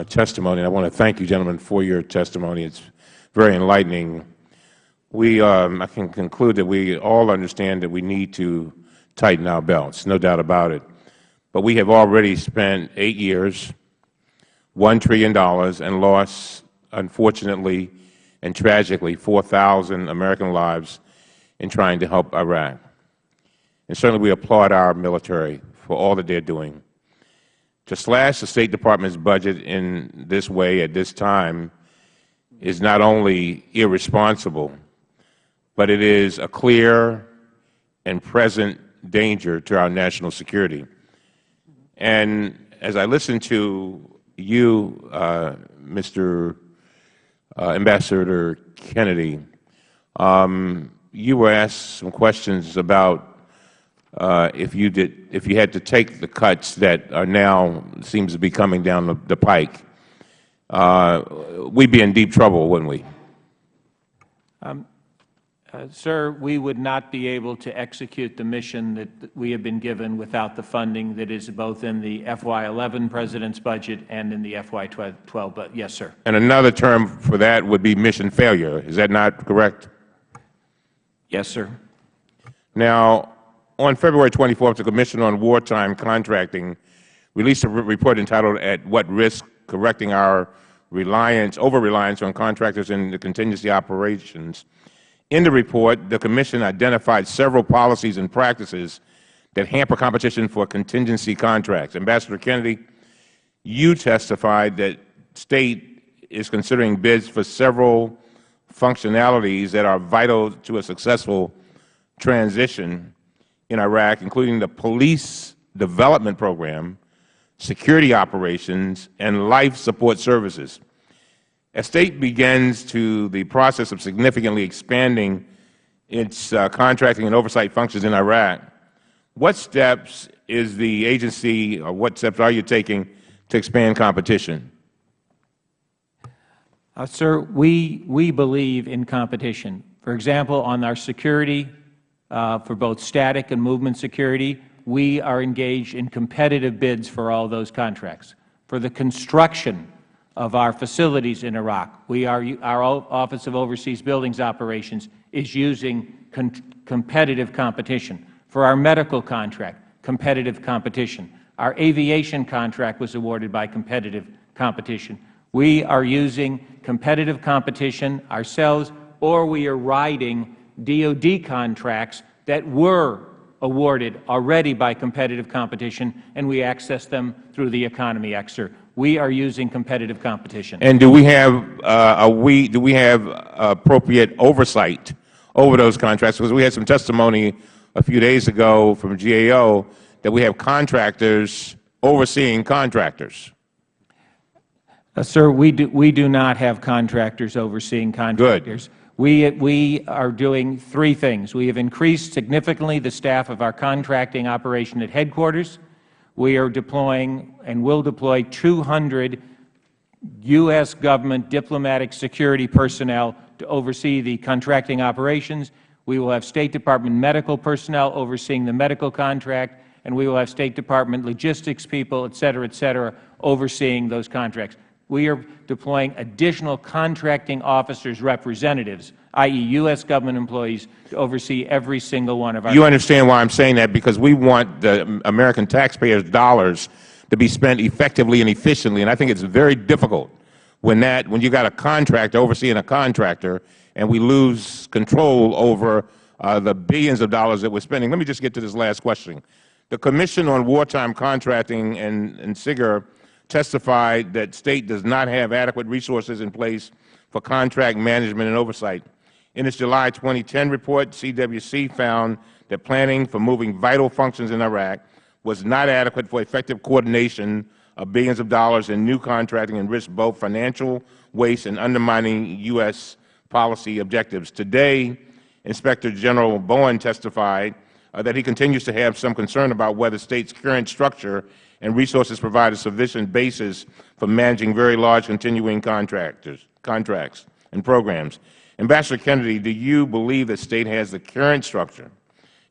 testimony, I want to thank you, gentlemen, for your testimony. It's very enlightening. I can conclude that we all understand that we need to tighten our belts, no doubt about it. But we have already spent 8 years, $1 trillion, and lost, unfortunately and tragically, 4,000 American lives in trying to help Iraq. And certainly we applaud our military for all that they're doing. To slash the State Department's budget in this way at this time is not only irresponsible, but it is a clear and present danger to our national security. And as I listen to you, Mr. Ambassador Kennedy, you were asked some questions about if you had to take the cuts that are now seems to be coming down the pike, we'd be in deep trouble, wouldn't we? Sir, we would not be able to execute the mission that we have been given without the funding that is both in the FY11 President's budget and in the FY12 budget. Yes, sir. And another term for that would be mission failure. Is that not correct? Yes, sir. Now, on February 24th, the Commission on Wartime Contracting released a report entitled "At What Risk? Correcting Our Over-Reliance on Contractors in the Contingency Operations." In the report, the Commission identified several policies and practices that hamper competition for contingency contracts. Ambassador Kennedy, you testified that State is considering bids for several functionalities that are vital to a successful transition in Iraq, including the Police Development Program, security operations, and life support services. As State begins the process of significantly expanding its contracting and oversight functions in Iraq, what steps is the agency, or what steps are you taking to expand competition? Sir, we believe in competition. For example, on our security, for both static and movement security, we are engaged in competitive bids for all those contracts. For the construction of our facilities in Iraq, our Office of Overseas Buildings Operations is using competitive competition. For our medical contract, competitive competition. Our aviation contract was awarded by competitive competition. We are using competitive competition ourselves, or we are riding DOD contracts that were awarded already by competitive competition, and we access them through the Economy Act, sir. We are using competitive competition. And do we have appropriate oversight over those contracts? Because we had some testimony a few days ago from GAO that we have contractors overseeing contractors. Sir, we do not have contractors overseeing contractors. We are doing three things. We have increased significantly the staff of our contracting operation at headquarters. We are deploying and will deploy 200 U.S. government diplomatic security personnel to oversee the contracting operations. We will have State Department medical personnel overseeing the medical contract, and we will have State Department logistics people, et cetera, overseeing those contracts. We are deploying additional contracting officers' representatives, i.e., U.S. government employees, to oversee every single one of our. You understand why I'm saying that? Because we want the American taxpayers' dollars to be spent effectively and efficiently, and I think it's very difficult when you got a contractor overseeing a contractor, and we lose control over the billions of dollars that we're spending. Let me just get to this last question. The Commission on Wartime Contracting and SIGIR testified that State does not have adequate resources in place for contract management and oversight. In its July 2010 report, CWC found that planning for moving vital functions in Iraq was not adequate for effective coordination of billions of dollars in new contracting and risked both financial waste and undermining U.S. policy objectives. Today, Inspector General Bowen testified that he continues to have some concern about whether State's current structure and resources provide a sufficient basis for managing very large continuing contracts and programs. Ambassador Kennedy, do you believe that State has the current structure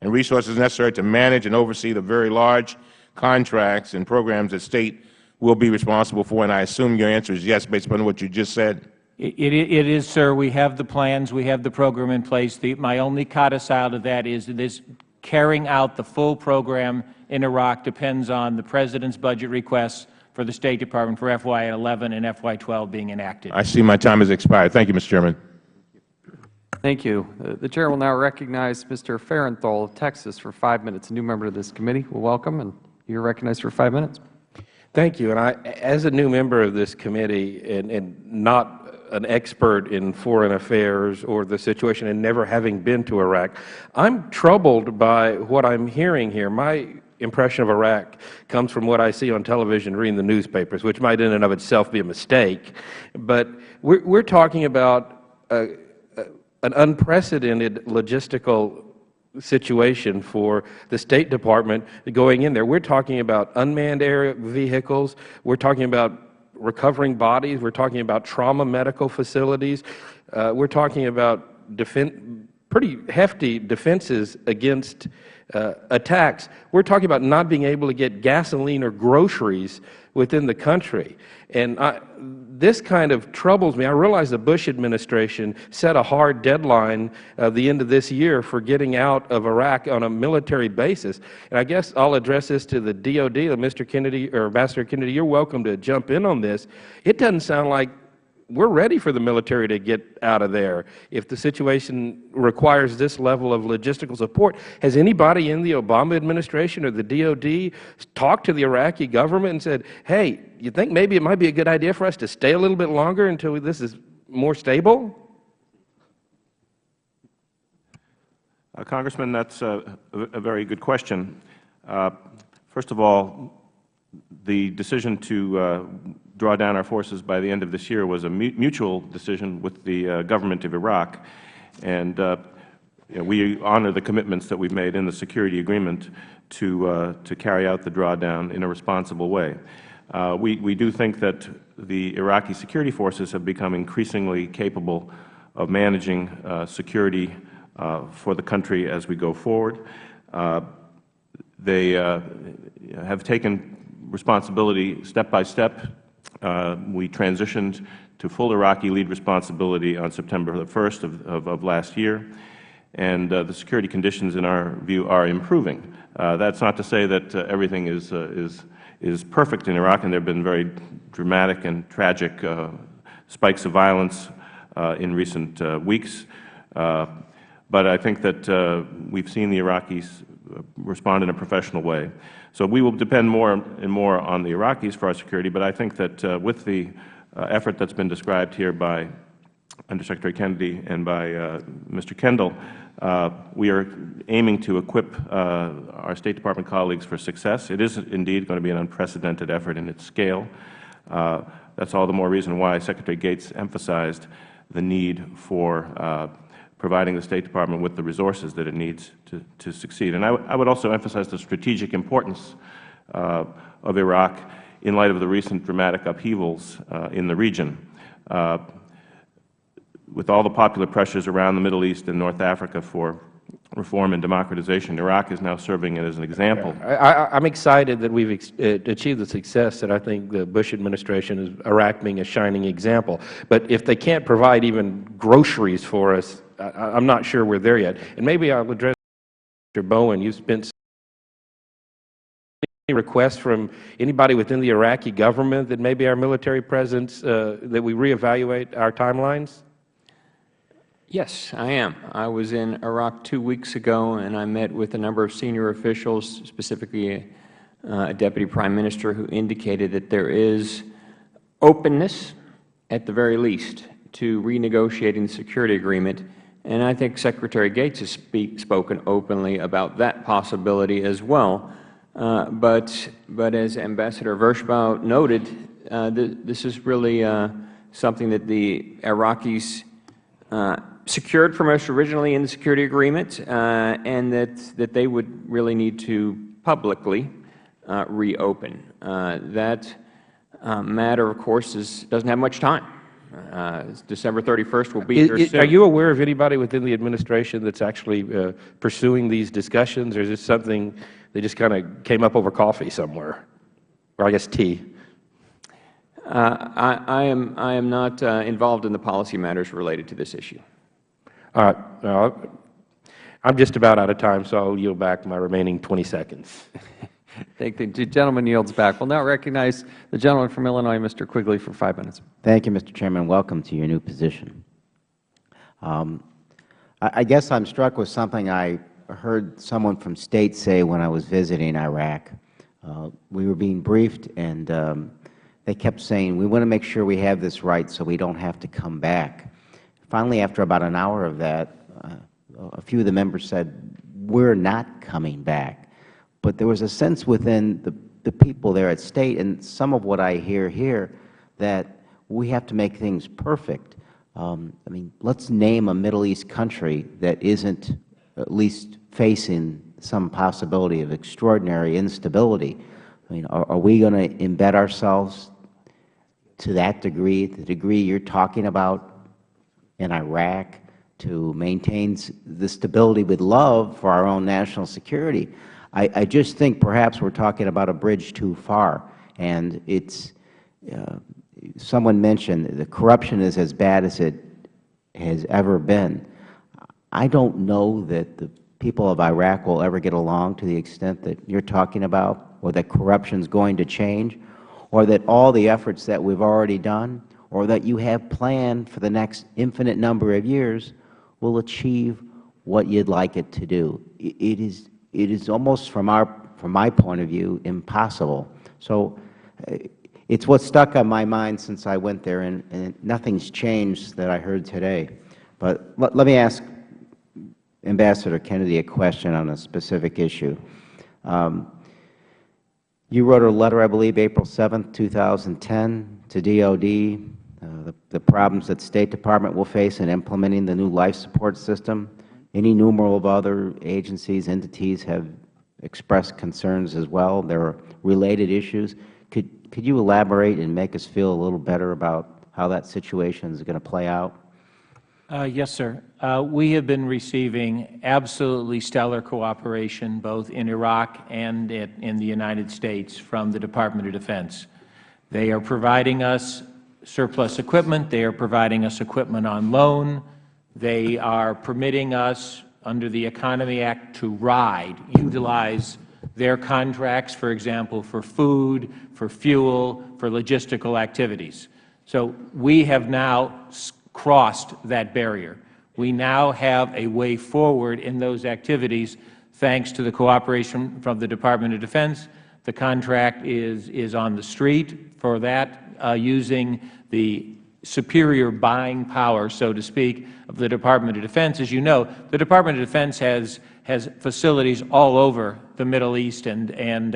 and resources necessary to manage and oversee the very large contracts and programs that State will be responsible for? And I assume your answer is yes, based upon what you just said. It is, sir. We have the plans. We have the program in place. My only codicil to that is this carrying out the full program in Iraq depends on the President's budget requests for the State Department for FY11 and FY12 being enacted. I see my time has expired. Thank you, Mr. Chairman. Thank you. The Chair will now recognize Mr. Farenthold of Texas for 5 minutes. A new member of this committee. We'll welcome, and you're recognized for 5 minutes. Thank you. And as a new member of this committee and not an expert in foreign affairs or the situation and never having been to Iraq, I'm troubled by what I'm hearing here. My impression of Iraq comes from what I see on television, reading the newspapers, which might in and of itself be a mistake. But we're talking about an unprecedented logistical situation for the State Department going in there. We're talking about unmanned air vehicles. We're talking about recovering bodies. We're talking about trauma medical facilities. We're talking about pretty hefty defenses against attacks. We're talking about not being able to get gasoline or groceries within the country. And this kind of troubles me. I realize the Bush administration set a hard deadline at the end of this year for getting out of Iraq on a military basis. And I guess I'll address this to the DOD, Mr. Kennedy, or Ambassador Kennedy, you're welcome to jump in on this. It doesn't sound like we're ready for the military to get out of there if the situation requires this level of logistical support. Has anybody in the Obama administration or the DOD talked to the Iraqi government and said, hey, you think maybe it might be a good idea for us to stay a little bit longer until this is more stable? Congressman, that's a very good question. First of all, the decision to draw down our forces by the end of this year was a mutual decision with the government of Iraq, and we honor the commitments that we've made in the security agreement to carry out the drawdown in a responsible way. We do think that the Iraqi security forces have become increasingly capable of managing security for the country as we go forward. They have taken responsibility step by step. We transitioned to full Iraqi lead responsibility on September the 1st of last year, and the security conditions, in our view, are improving. That's not to say that everything is perfect in Iraq, and there have been very dramatic and tragic spikes of violence in recent weeks. But I think that we've seen the Iraqis respond in a professional way. So we will depend more and more on the Iraqis for our security, but I think that with the effort that's been described here by Undersecretary Kennedy and by Mr. Kendall, We are aiming to equip our State Department colleagues for success. It is indeed going to be an unprecedented effort in its scale. That's all the more reason why Secretary Gates emphasized the need for providing the State Department with the resources that it needs to succeed. And I would also emphasize the strategic importance of Iraq in light of the recent dramatic upheavals in the region. With all the popular pressures around the Middle East and North Africa for reform and democratization, Iraq is now serving as an example. I'm excited that we've achieved the success that I think the Bush administration is, Iraq being a shining example. But if they can't provide even groceries for us, I'm not sure we're there yet. And maybe I'll address Mr. Bowen. You've spent any requests from anybody within the Iraqi government that maybe our military presence, that we reevaluate our timelines? Yes, I am. I was in Iraq 2 weeks ago, and I met with a number of senior officials, specifically a Deputy Prime Minister, who indicated that there is openness, at the very least, to renegotiating the security agreement. And I think Secretary Gates has spoken openly about that possibility as well. But as Ambassador Vershbow noted, this is really something that the Iraqis secured from us originally in the security agreement, and that they would really need to publicly reopen. That matter, of course, doesn't have much time. December 31st will be here soon. Are you aware of anybody within the administration that's actually pursuing these discussions, or is this something that just kind of came up over coffee somewhere, or I guess tea? I am not involved in the policy matters related to this issue. I'm just about out of time, so I'll yield back my remaining 20 seconds. Thank you. The gentleman yields back. We'll now recognize the gentleman from Illinois, Mr. Quigley, for 5 minutes. Thank you, Mr. Chairman. Welcome to your new position. I guess I'm struck with something I heard someone from State say when I was visiting Iraq. We were being briefed, and they kept saying, we want to make sure we have this right so we don't have to come back. Finally, after about an hour of that, a few of the members said, we're not coming back. But there was a sense within the people there at State, and some of what I hear here, that we have to make things perfect. I mean, let's name a Middle East country that isn't at least facing some possibility of extraordinary instability. I mean, are we going to embed ourselves to that degree, the degree you're talking about in Iraq, to maintain the stability with love for our own national security? I just think perhaps we're talking about a bridge too far. And it's, someone mentioned the corruption is as bad as it has ever been. I don't know that the people of Iraq will ever get along to the extent that you're talking about, or that corruption is going to change, or that all the efforts that we've already done, or that you have planned for the next infinite number of years will achieve what you'd like it to do. It is almost, from my point of view, impossible. So it's what stuck on my mind since I went there, and nothing's changed that I heard today. But let me ask Ambassador Kennedy a question on a specific issue. You wrote a letter, I believe, April 7, 2010, to DOD, the problems that State Department will face in implementing the new life support system. Any numerable of other agencies, entities have expressed concerns as well. There are related issues. Could you elaborate and make us feel a little better about how that situation is going to play out? Yes, sir. We have been receiving absolutely stellar cooperation both in Iraq and in the United States from the Department of Defense. They are providing us surplus equipment. They are providing us equipment on loan. They are permitting us, under the Economy Act, to utilize their contracts, for example, for food, for fuel, for logistical activities. So we have now crossed that barrier. We now have a way forward in those activities thanks to the cooperation from the Department of Defense. The contract is on the street for that, using the superior buying power, so to speak, of the Department of Defense. As you know, the Department of Defense has facilities all over the Middle East and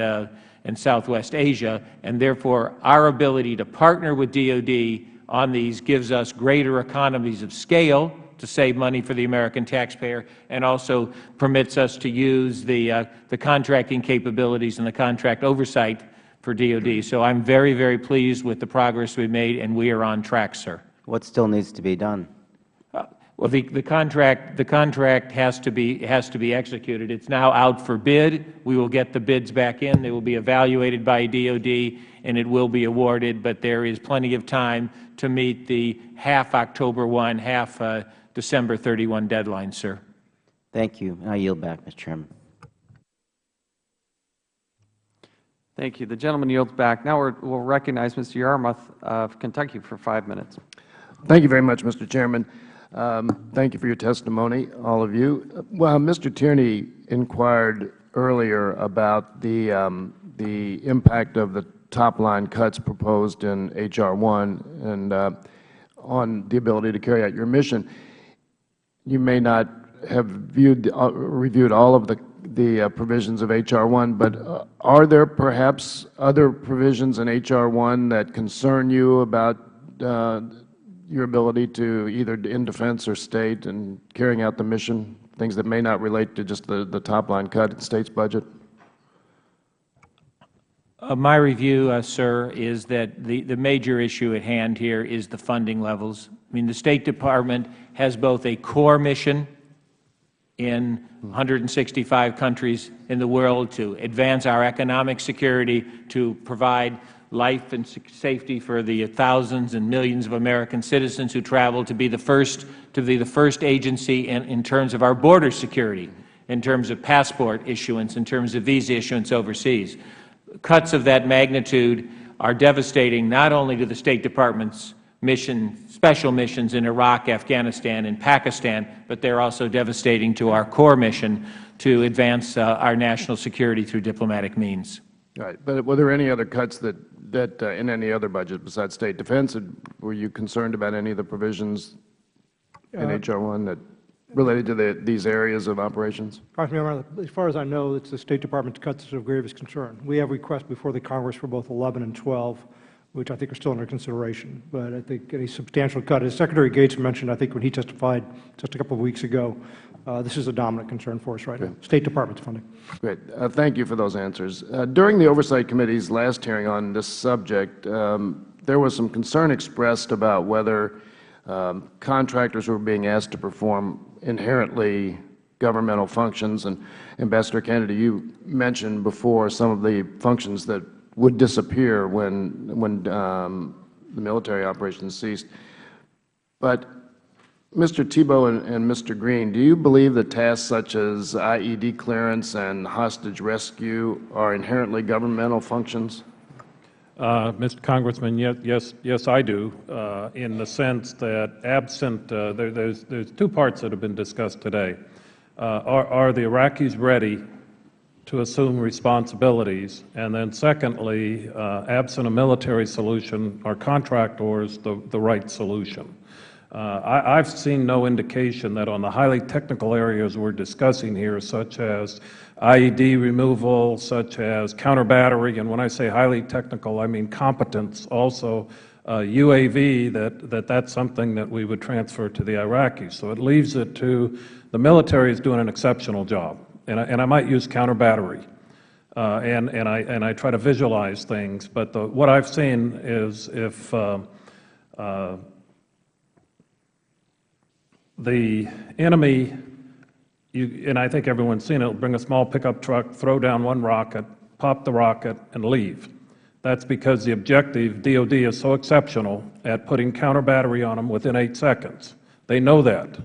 Southwest Asia, and therefore our ability to partner with DoD on these gives us greater economies of scale to save money for the American taxpayer, and also permits us to use the contracting capabilities and the contract oversight for DoD. So I'm very, very pleased with the progress we've made, and we are on track, sir. What still needs to be done? Well, the contract has to be executed. It's now out for bid. We will get the bids back in. They will be evaluated by DoD, and it will be awarded. But there is plenty of time to meet the half October 1, half December 31 deadline, sir. Thank you. I yield back, Mr. Chairman. Thank you. The gentleman yields back. Now we'll recognize Mr. Yarmouth of Kentucky for 5 minutes. Thank you very much, Mr. Chairman. Thank you for your testimony, all of you. Well, Mr. Tierney inquired earlier about the impact of the top-line cuts proposed in H.R. 1 and on the ability to carry out your mission. You may not have reviewed all of the provisions of H.R. 1, but are there perhaps other provisions in H.R. 1 that concern you about your ability to either in defense or state and carrying out the mission, things that may not relate to just the top-line cut in the state's budget? My review, sir, is that the major issue at hand here is the funding levels. I mean, the State Department has both a core mission in 165 countries in the world to advance our economic security, to provide life and safety for the thousands and millions of American citizens who travel, to be the first agency in terms of our border security, in terms of passport issuance, in terms of visa issuance overseas. Cuts of that magnitude are devastating not only to the State Department's special missions in Iraq, Afghanistan, and Pakistan, but they are also devastating to our core mission to advance our national security through diplomatic means. Right. But were there any other cuts that in any other budget besides state defense? Were you concerned about any of the provisions in H.R. 1 that related to these areas of operations? As far as I know, it's the State Department's cuts that are of gravest concern. We have requests before the Congress for both 11 and 12, which I think are still under consideration. But I think any substantial cut, as Secretary Gates mentioned, I think when he testified just a couple of weeks ago, this is a dominant concern for us right now, State Department's funding. Great. Thank you for those answers. During the Oversight Committee's last hearing on this subject, there was some concern expressed about whether contractors were being asked to perform inherently governmental functions. And Ambassador Kennedy, you mentioned before some of the functions that would disappear when the military operations ceased. But Mr. Thibault and Mr. Green, do you believe that tasks such as IED clearance and hostage rescue are inherently governmental functions? Mr. Congressman, yes, I do, in the sense that absent, there's two parts that have been discussed today. Are the Iraqis ready to assume responsibilities? And then secondly, absent a military solution, are contractors the right solution? I've seen no indication that on the highly technical areas we're discussing here, such as IED removal, such as counter-battery, and when I say highly technical, I mean competence, also UAV, that's something that we would transfer to the Iraqis. So it leaves it to the military is doing an exceptional job. And I might use counter-battery, and I try to visualize things. But what I've seen is if the enemy, and I think everyone's seen it, will bring a small pickup truck, throw down one rocket, pop the rocket, and leave. That's because the objective, DOD, is so exceptional at putting counter-battery on them within 8 seconds. They know that.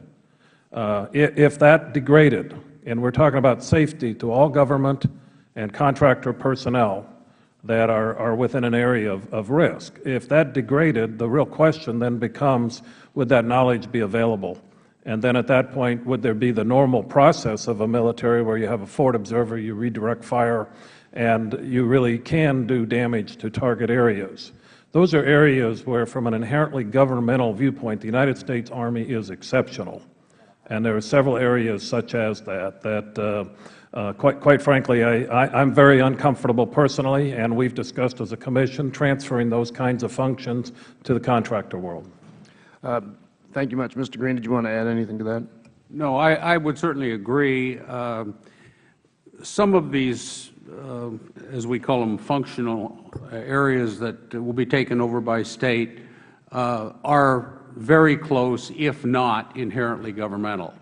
If that degraded, and we're talking about safety to all government and contractor personnel that are within an area of risk, if that degraded, the real question then becomes, would that knowledge be available? And then at that point, would there be the normal process of a military where you have a forward observer, you redirect fire, and you really can do damage to target areas? Those are areas where, from an inherently governmental viewpoint, the United States Army is exceptional. And there are several areas such as that, quite frankly, I'm very uncomfortable personally, and we've discussed as a Commission transferring those kinds of functions to the contractor world. Thank you much. Mr. Green, did you want to add anything to that? No, I would certainly agree. Some of these, as we call them, functional areas that will be taken over by State are very close, if not inherently governmental.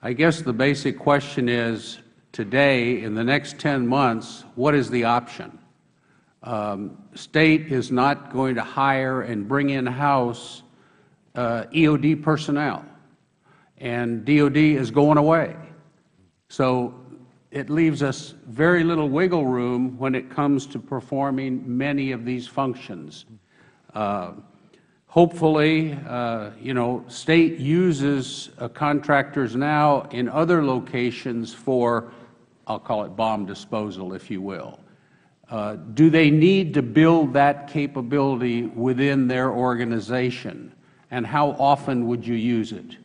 I guess the basic question is, today, in the next 10 months, what is the option? State is not going to hire and bring in-house EOD personnel, and DOD is going away. So it leaves us very little wiggle room when it comes to performing many of these functions. Hopefully, State uses contractors now in other locations for, I'll call it bomb disposal, if you will. Do they need to build that capability within their organization? And how often would you use it?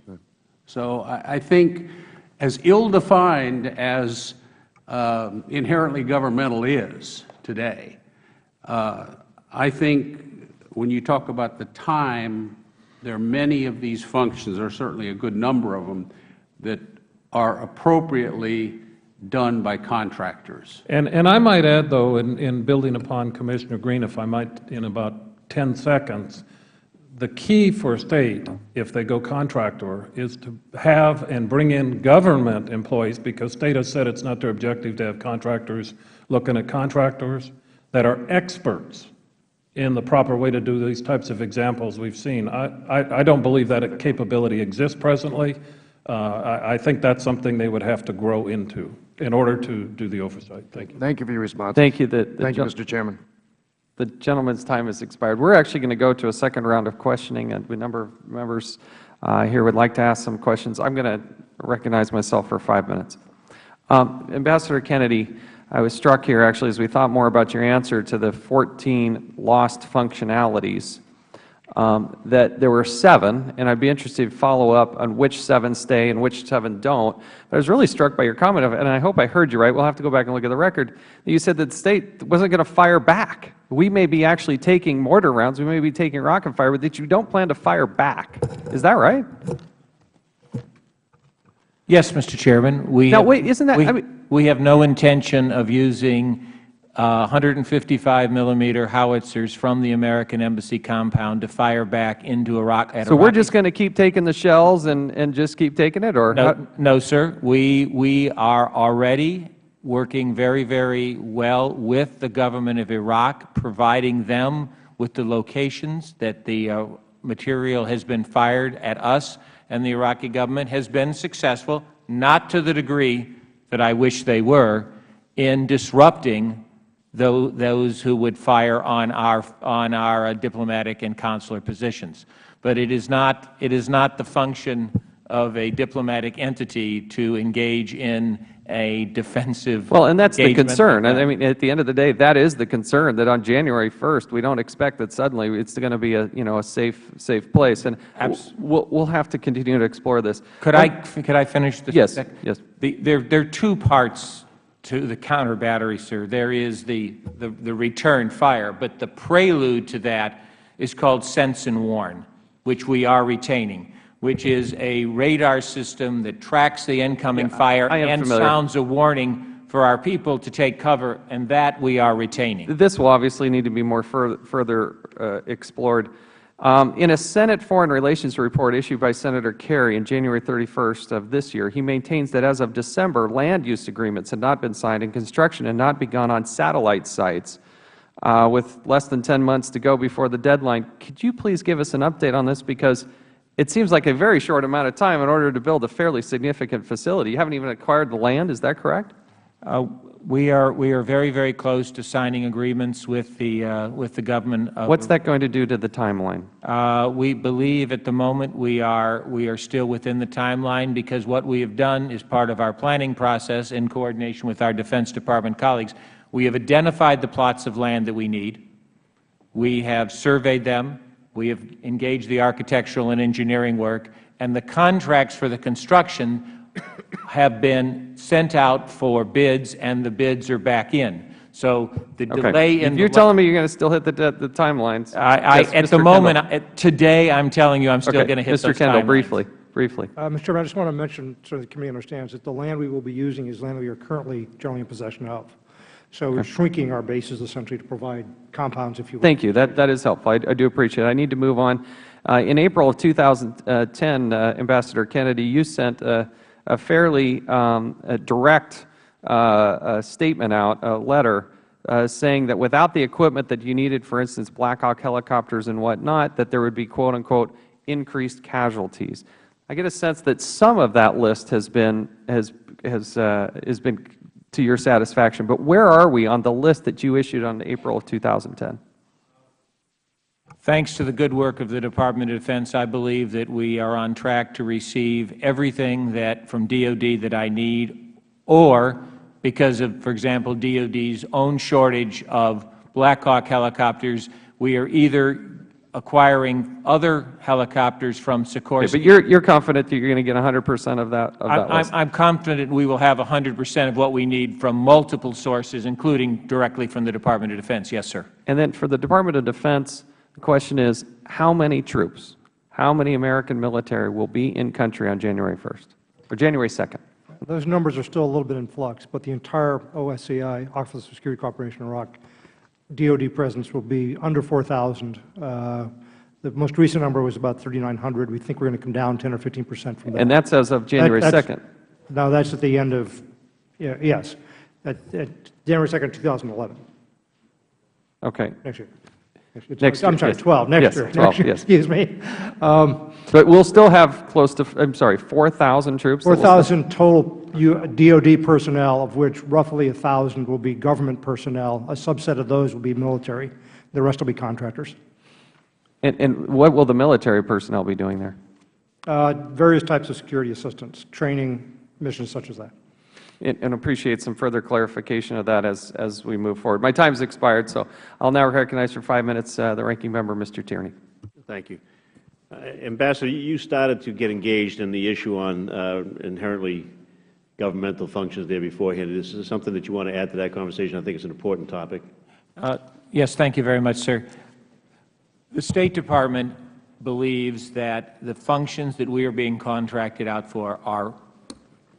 So I think, as ill-defined as inherently governmental is today, I think when you talk about the time, there are many of these functions, there are certainly a good number of them, that are appropriately done by contractors. And I might add, though, in building upon Commissioner Green, if I might, in about 10 seconds, the key for State, if they go contractor, is to have and bring in government employees, because State has said it's not their objective to have contractors looking at contractors, that are experts in the proper way to do these types of examples we've seen. I don't believe that capability exists presently. I think that's something they would have to grow into in order to do the oversight. Thank you. Thank you for your response. Thank you. Thank you, Mr. Chairman. The gentleman's time has expired. We're actually going to go to a second round of questioning, and a number of members here would like to ask some questions. I'm going to recognize myself for 5 minutes. Ambassador Kennedy, I was struck here, actually, as we thought more about your answer to the 14 lost functionalities, that there were 7, and I'd be interested to follow up on which 7 stay and which 7 don't. But I was really struck by your comment, and I hope I heard you right. We'll have to go back and look at the record. You said that the State wasn't going to fire back. We may be actually taking mortar rounds, we may be taking rocket fire, but that you don't plan to fire back. Is that right? Yes, Mr. Chairman. We have no intention of using 155mm howitzers from the American Embassy compound to fire back into Iraq. So we're just going to keep taking the shells and just keep taking it, or no, sir. We are already working very, very well with the government of Iraq, providing them with the locations that the material has been fired at us, and the Iraqi government has been successful, not to the degree that I wish they were, in disrupting those who would fire on our diplomatic and consular positions. But it is not the function of a diplomatic entity to engage in a defensive well, and that's the concern. Like I mean, at the end of the day, that is the concern, that on January 1st, we don't expect that suddenly it's going to be a safe place. And we'll have to continue to explore this. Could I finish this? Yes. Yes. There are 2 parts to the counter battery, sir. There is the return fire, but the prelude to that is called sense and warn, which we are retaining, which is a radar system that tracks the incoming fire and sounds a warning for our people to take cover, and that we are retaining. This will obviously need to be more further explored. In a Senate Foreign Relations report issued by Senator Kerry on January 31st of this year, he maintains that as of December, land use agreements had not been signed and construction had not begun on satellite sites. With less than 10 months to go before the deadline, could you please give us an update on this? Because it seems like a very short amount of time in order to build a fairly significant facility. You haven't even acquired the land, is that correct? We are very, very close to signing agreements with the government of. What's that going to do to the timeline? We believe at the moment we are still within the timeline, because what we have done is part of our planning process in coordination with our Defense Department colleagues. We have identified the plots of land that we need. We have surveyed them. We have engaged the architectural and engineering work, and the contracts for the construction have been sent out for bids, and the bids are back in. So the delay in You're telling me you're going to still hit the timelines? Yes, at the moment, today, I'm telling you I'm still going to hit those timelines. Mr. Kendall, briefly. Mr. Chairman, I just want to mention, so the committee understands, that the land we will be using is land we are currently generally in possession of. So we're shrinking our bases essentially to provide compounds, if you will. Thank you. That is helpful. I do appreciate it. I need to move on. In April of 2010, Ambassador Kennedy, you sent a fairly direct statement out, a letter, saying that without the equipment that you needed, for instance, Black Hawk helicopters and whatnot, that there would be, quote unquote, increased casualties. I get a sense that some of that list has been to your satisfaction, but where are we on the list that you issued on April of 2010? Thanks to the good work of the Department of Defense, I believe that we are on track to receive everything from DoD that I need, or because of, for example, DoD's own shortage of Black Hawk helicopters, we are either acquiring other helicopters from Sikorsky. Okay, but you're confident that you're going to get 100% of that list? I'm confident we will have 100% of what we need from multiple sources, including directly from the Department of Defense. Yes, sir. And then for the Department of Defense, the question is, how many troops, how many American military will be in country on January 1st or January 2nd? Those numbers are still a little bit in flux, but the entire OSCI, Office of Security Cooperation in Iraq, DoD presence will be under 4,000. The most recent number was about 3,900. We think we're going to come down 10 or 15% from that. And that's as of January 2nd? No, that's at the end of, yes, at January 2nd, 2011. Okay. Next year. Next year. I'm sorry, 12, next year. 12, yes. Excuse me. But we'll still have close to, I'm sorry, 4,000 troops? 4,000 total DoD personnel, of which roughly 1,000 will be government personnel. A subset of those will be military. The rest will be contractors. And what will the military personnel be doing there? Various types of security assistance, training, missions such as that. And appreciate some further clarification of that as we move forward. My time has expired, so I'll now recognize for 5 minutes the Ranking Member, Mr. Tierney. Thank you. Ambassador, you started to get engaged in the issue on inherently governmental functions there beforehand. Is this something that you want to add to that conversation? I think it's an important topic. Yes, thank you very much, sir. The State Department believes that the functions that we are being contracted out for are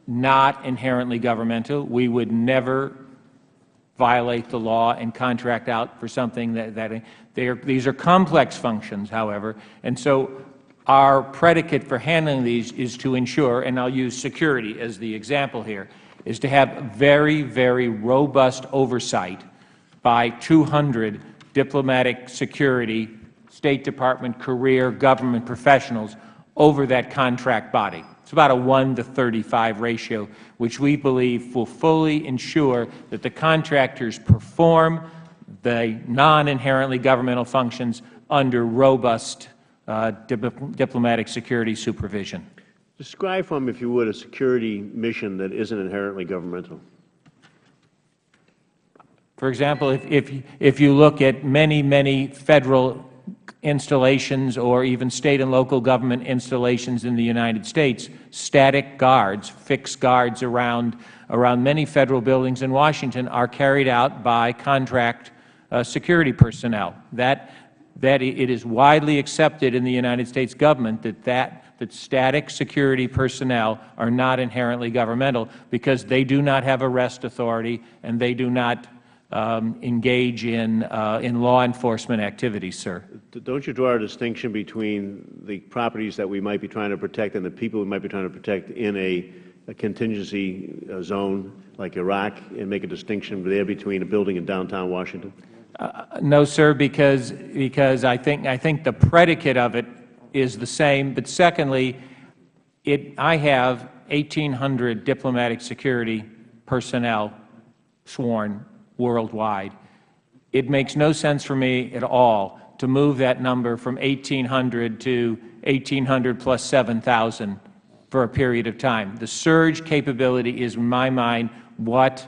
not inherently governmental. We would never violate the law and contract out for something these are complex functions, however, and so our predicate for handling these is to ensure, and I'll use security as the example here, is to have very, very robust oversight by 200 diplomatic security, State Department career government professionals over that contract body. It's about a 1 to 35 ratio, which we believe will fully ensure that the contractors perform the non-inherently governmental functions under robust diplomatic security supervision. Describe for me, if you would, a security mission that isn't inherently governmental. For example, if you look at many Federal installations or even State and local government installations in the United States, static guards, fixed guards around many Federal buildings in Washington are carried out by contract security personnel. That it is widely accepted in the United States government that static security personnel are not inherently governmental because they do not have arrest authority and they do not engage in law enforcement activities, sir. Don't you draw a distinction between the properties that we might be trying to protect and the people we might be trying to protect in a contingency zone like Iraq, and make a distinction there between a building in downtown Washington? No, sir, because I think the predicate of it is the same. But secondly, I have 1,800 diplomatic security personnel sworn worldwide. It makes no sense for me at all to move that number from 1,800 to 1,800 plus 7,000 for a period of time. The surge capability is, in my mind, what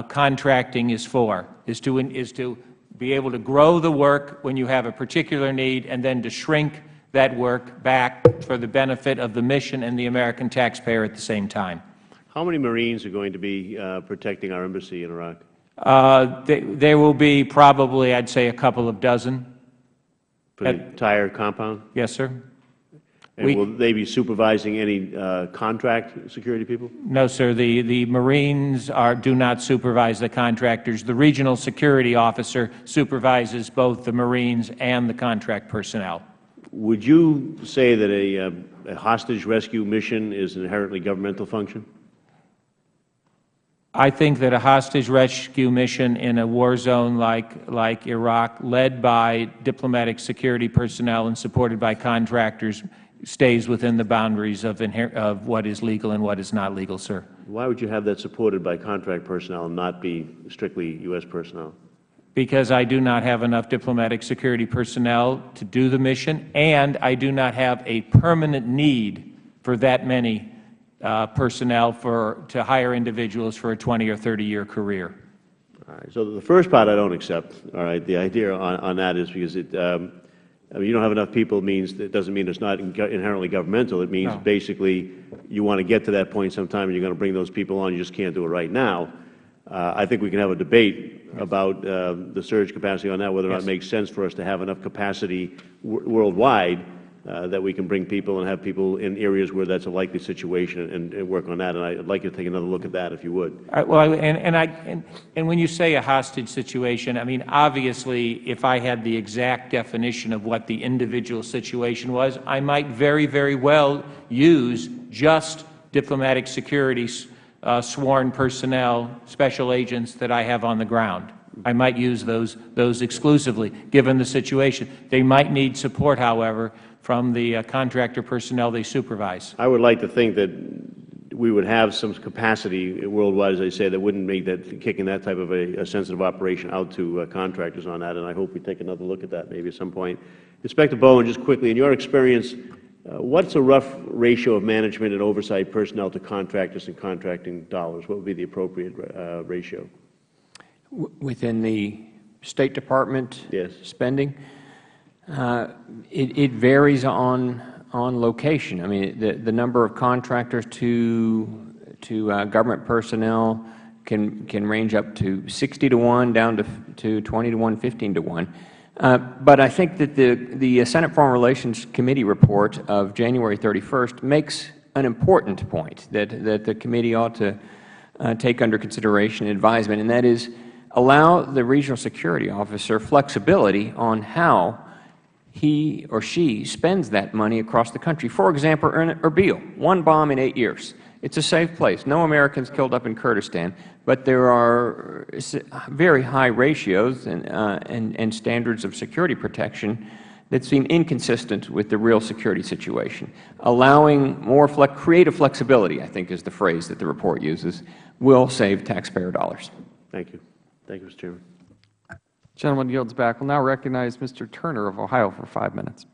contracting is for, is to be able to grow the work when you have a particular need, and then to shrink that work back for the benefit of the mission and the American taxpayer at the same time. How many Marines are going to be protecting our embassy in Iraq? There will be probably, I'd say, a couple of dozen. For the entire compound? Yes, sir. And will they be supervising any contract security people? No, sir. The Marines do not supervise the contractors. The regional security officer supervises both the Marines and the contract personnel. Would you say that a hostage rescue mission is an inherently governmental function? I think that a hostage rescue mission in a war zone like Iraq, led by diplomatic security personnel and supported by contractors, stays within the boundaries of what is legal and what is not legal, sir. Why would you have that supported by contract personnel and not be strictly U.S. personnel? Because I do not have enough diplomatic security personnel to do the mission, and I do not have a permanent need for that many personnel to hire individuals for a 20 or 30-year career. All right. So the first part I don't accept. All right. The idea on that is because I mean, you don't have enough people it doesn't mean it's not inherently governmental. It means basically you want to get to that point sometime and you're going to bring those people on. You just can't do it right now. I think we can have a debate about the surge capacity on that, whether or not it makes sense for us to have enough capacity worldwide that we can bring people and have people in areas where that's a likely situation and work on that. And I'd like you to take another look at that, if you would. Well, and when you say a hostage situation, I mean, obviously, if I had the exact definition of what the individual situation was, I might very, very well use just diplomatic security sworn personnel, special agents that I have on the ground. I might use those exclusively, given the situation. They might need support, however, from the contractor personnel they supervise. I would like to think that we would have some capacity worldwide, as I say, that wouldn't make kicking that type of a sensitive operation out to contractors on that, and I hope we take another look at that maybe at some point. Inspector Bowen, just quickly, in your experience, what's a rough ratio of management and oversight personnel to contractors and contracting dollars? What would be the appropriate ratio? Within the State Department spending? It varies on location. I mean, the number of contractors to government personnel can range up to 60 to 1, down to 20 to 1, 15 to 1. But I think that the Senate Foreign Relations Committee report of January 31st makes an important point that the committee ought to take under consideration and advisement, and that is allow the regional security officer flexibility on how he or she spends that money across the country. For example, Erbil, 1 bomb in 8 years. It's a safe place. No Americans killed up in Kurdistan, but there are very high ratios and standards of security protection that seem inconsistent with the real security situation. Allowing more creative flexibility, I think is the phrase that the report uses, will save taxpayer dollars. Thank you. Thank you, Mr. Chairman. Gentleman yields back. We'll now recognize Mr. Turner of Ohio for 5 minutes.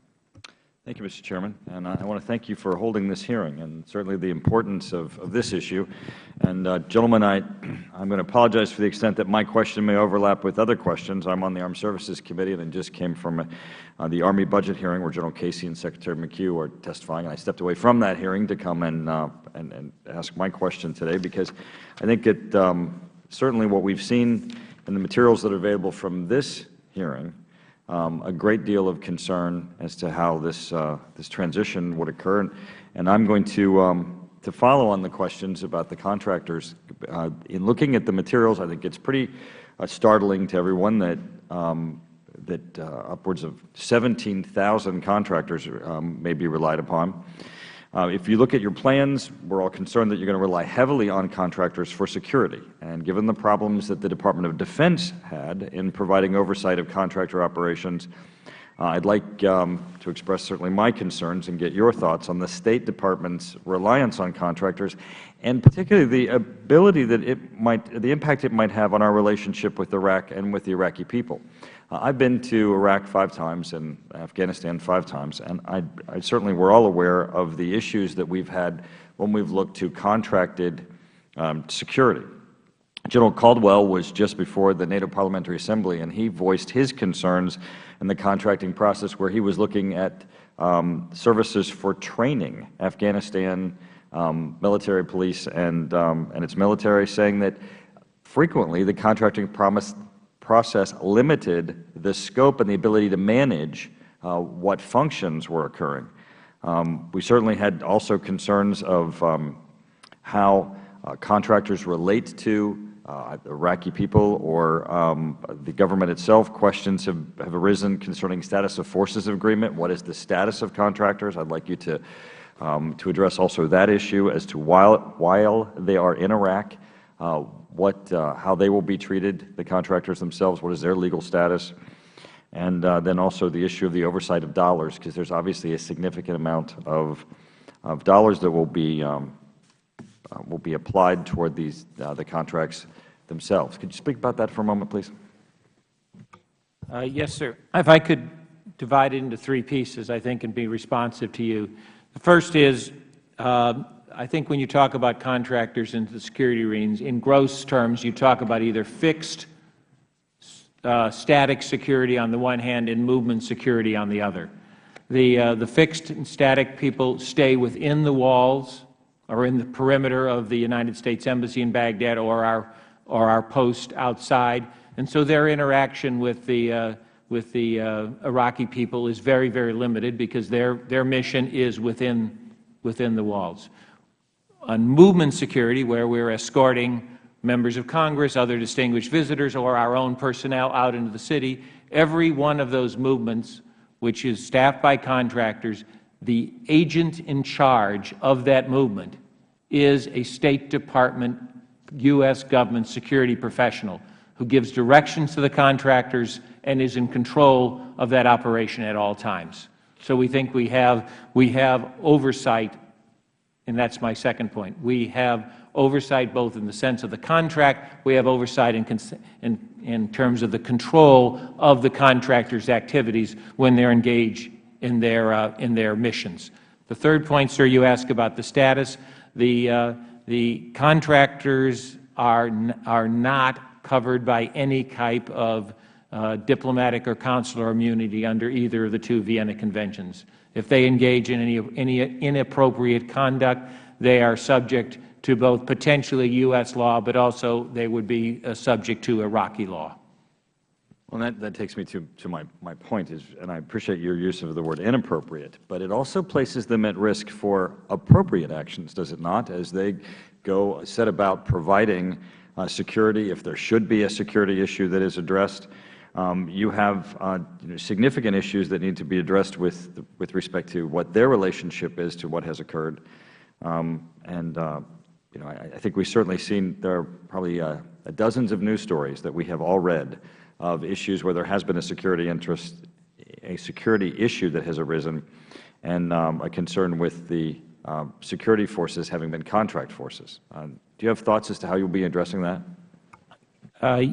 Thank you, Mr. Chairman, and I want to thank you for holding this hearing and certainly the importance of this issue. And gentlemen, I'm going to apologize for the extent that my question may overlap with other questions. I'm on the Armed Services Committee, and I just came from the Army budget hearing where General Casey and Secretary McHugh are testifying. And I stepped away from that hearing to come and ask my question today because I think certainly what we've seen in the materials that are available from this hearing, a great deal of concern as to how this transition would occur, and I'm going to follow on the questions about the contractors. In looking at the materials, I think it's pretty startling to everyone that upwards of 17,000 contractors may be relied upon. If you look at your plans, we're all concerned that you're going to rely heavily on contractors for security. And given the problems that the Department of Defense had in providing oversight of contractor operations, I'd like to express certainly my concerns and get your thoughts on the State Department's reliance on contractors, and particularly the ability that the impact it might have on our relationship with Iraq and with the Iraqi people. I've been to Iraq 5 times and Afghanistan 5 times, and I certainly we're all aware of the issues that we've had when we've looked to contracted security. General Caldwell was just before the NATO Parliamentary Assembly, and he voiced his concerns in the contracting process where he was looking at services for training Afghanistan military police and its military, saying that frequently the contracting process limited the scope and the ability to manage what functions were occurring. We certainly had also concerns of how contractors relate to Iraqi people or the government itself. Questions have arisen concerning status of forces of agreement. What is the status of contractors? I'd like you to address also that issue as to while they are in Iraq, how they will be treated, the contractors themselves, what is their legal status, and then also the issue of the oversight of dollars, because there's obviously a significant amount of dollars that will be applied toward the contracts themselves. Could you speak about that for a moment, please? Yes, sir. If I could divide it into three pieces, I think, and be responsive to you. The first is, I think when you talk about contractors into the security arenas, in gross terms, you talk about either fixed, static security on the one hand and movement security on the other. The fixed and static people stay within the walls or in the perimeter of the United States Embassy in Baghdad or our post outside, and so their interaction with the Iraqi people is very, very limited because their mission is within the walls. On movement security, where we're escorting members of Congress, other distinguished visitors, or our own personnel out into the city, every one of those movements, which is staffed by contractors, the agent in charge of that movement is a State Department, U.S. government security professional who gives directions to the contractors and is in control of that operation at all times. So we think we have oversight, and that's my second point. We have oversight both in the sense of the contract, we have oversight in terms of the control of the contractors' activities when they're engaged in their missions. The third point, sir, you ask about the status. The contractors are not covered by any type of diplomatic or consular immunity under either of the two Vienna Conventions. If they engage in any inappropriate conduct, they are subject to both potentially U.S. law, but also they would be subject to Iraqi law. Well, that takes me to my point, and I appreciate your use of the word inappropriate, but it also places them at risk for appropriate actions, does it not, as they set about providing security, if there should be a security issue that is addressed. You have significant issues that need to be addressed with respect to what their relationship is to what has occurred. I think we've certainly seen there are probably dozens of news stories that we have all read of issues where there has been a security issue that has arisen, and a concern with the security forces having been contract forces. Do you have thoughts as to how you'll be addressing that?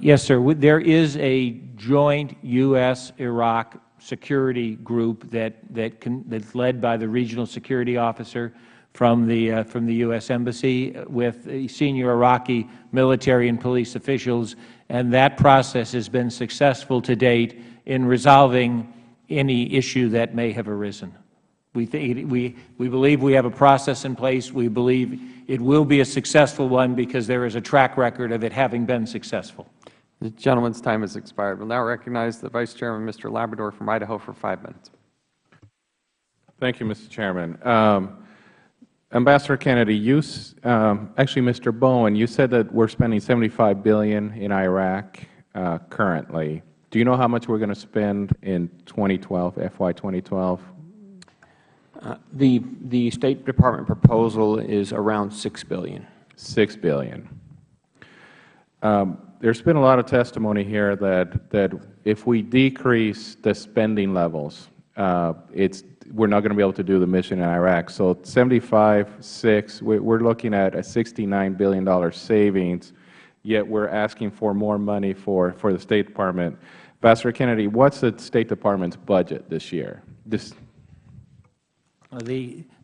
Yes, sir. There is a joint U.S.-Iraq security group that's led by the regional security officer from the U.S. Embassy with senior Iraqi military and police officials, and that process has been successful to date in resolving any issue that may have arisen. We believe we have a process in place. We believe it will be a successful one because there is a track record of it having been successful. The gentleman's time has expired. We will now recognize the Vice Chairman, Mr. Labrador from Idaho, for 5 minutes. Thank you, Mr. Chairman. Ambassador Kennedy, actually, Mr. Bowen, you said that we're spending $75 billion in Iraq currently. Do you know how much we're going to spend in 2012, FY 2012? The State Department proposal is around $6 billion. $6 billion. There's been a lot of testimony here that if we decrease the spending levels, we're not going to be able to do the mission in Iraq. So 75.6, we're looking at a $69 billion savings, yet we're asking for more money for the State Department. Ambassador Kennedy, what's the State Department's budget this year? The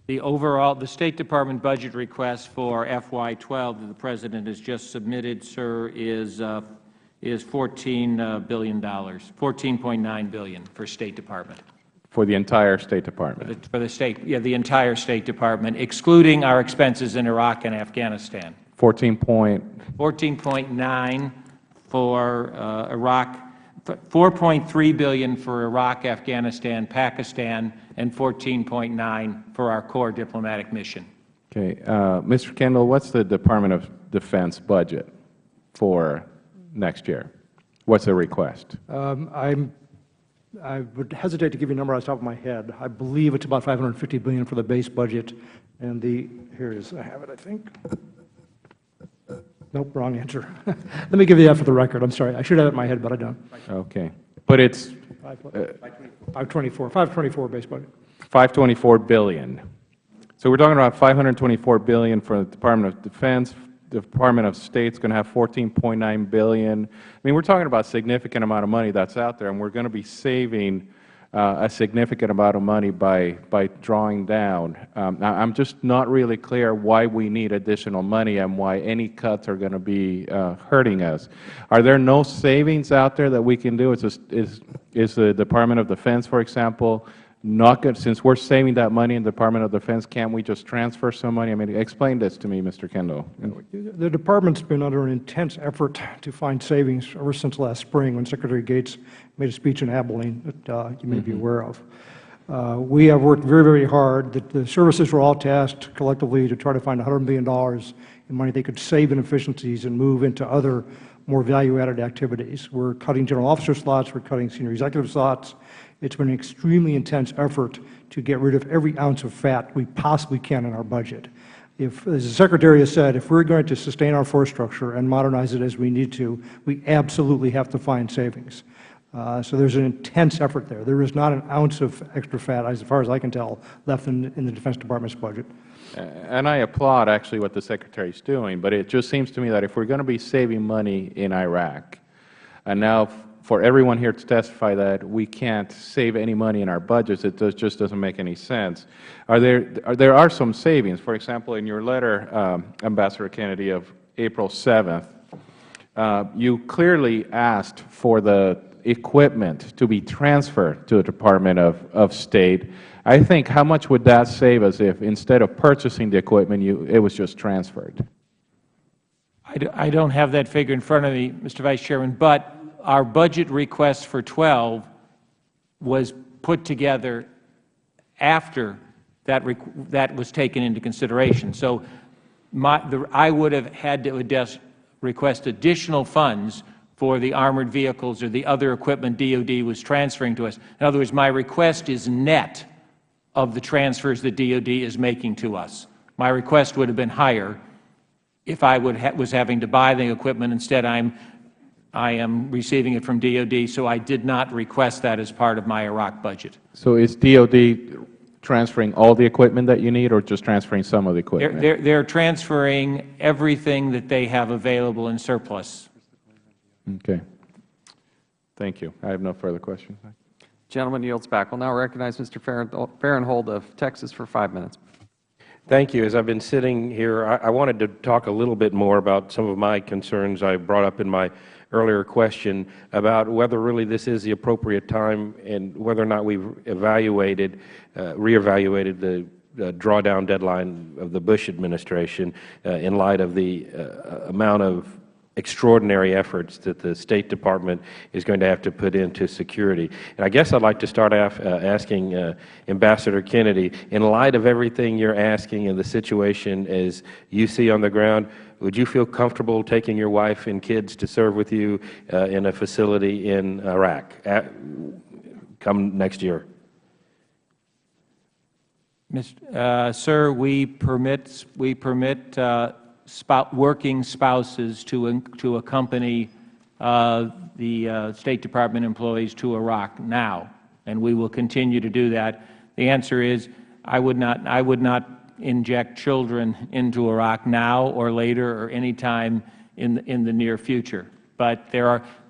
The State Department budget request for FY12 that the President has just submitted, sir, is $14 billion, $14.9 billion for State Department. For the entire State Department? For the State, yeah, the entire State Department, excluding our expenses in Iraq and Afghanistan. 14.9 for Iraq, 4.3 billion for Iraq, Afghanistan, Pakistan, and 14.9 for our core diplomatic mission. Okay. Mr. Kendall, what's the Department of Defense budget for next year? What's the request? I would hesitate to give you a number off the top of my head. I believe it's about $550 billion for the base budget, and here it is. I have it, I think. Nope, wrong answer. Let me give you that for the record. I'm sorry. I should have it in my head, but I don't. Okay. But it's 524 base budget. $524 billion. So we're talking about $524 billion for the Department of Defense. The Department of State is going to have $14.9 billion. I mean, we're talking about a significant amount of money that's out there, and we're going to be saving a significant amount of money by drawing down. I'm just not really clear why we need additional money and why any cuts are going to be hurting us. Are there no savings out there that we can do? Is the Department of Defense, for example, not good? Since we're saving that money in the Department of Defense, can't we just transfer some money? I mean, explain this to me, Mr. Kendall. The Department's been under an intense effort to find savings ever since last spring when Secretary Gates made a speech in Abilene that you may be aware of. We have worked very, very hard. The services were all tasked collectively to try to find $100 million in money they could save in efficiencies and move into other more value-added activities. We're cutting general officer slots. We're cutting senior executive slots. It's been an extremely intense effort to get rid of every ounce of fat we possibly can in our budget. If, as the Secretary has said, if we're going to sustain our force structure and modernize it as we need to, we absolutely have to find savings. So there's an intense effort there. There is not an ounce of extra fat, as far as I can tell, left in the Defense Department's budget. And I applaud actually what the Secretary is doing, but it just seems to me that if we're going to be saving money in Iraq, and now for everyone here to testify that we can't save any money in our budgets, it just doesn't make any sense. There are some savings. For example, in your letter, Ambassador Kennedy, of April 7th, you clearly asked for the equipment to be transferred to the Department of State. I think, how much would that save us if instead of purchasing the equipment, it was just transferred? I don't have that figure in front of me, Mr. Vice Chairman, but our budget request for 12 was put together after that was taken into consideration. So I would have had to request additional funds for the armored vehicles or the other equipment DOD was transferring to us. In other words, my request is net of the transfers that DOD is making to us. My request would have been higher if I was having to buy the equipment. Instead, I am receiving it from DOD, so I did not request that as part of my Iraq budget. So is DOD transferring all the equipment that you need, or just transferring some of the equipment? They're transferring everything that they have available in surplus. Okay. Thank you. I have no further questions. Gentleman yields back. We'll now recognize Mr. Farenthold of Texas for 5 minutes. Thank you. As I've been sitting here, I wanted to talk a little bit more about some of my concerns I brought up in my earlier question about whether really this is the appropriate time and whether or not we've reevaluated the drawdown deadline of the Bush administration in light of the amount of extraordinary efforts that the State Department is going to have to put into security. And I guess I'd like to start off asking Ambassador Kennedy, in light of everything you're asking and the situation as you see on the ground, would you feel comfortable taking your wife and kids to serve with you in a facility in Iraq come next year? Sir, we permit working spouses to accompany the State Department employees to Iraq now, and we will continue to do that. The answer is I would not inject children into Iraq now or later or any time in the near future. But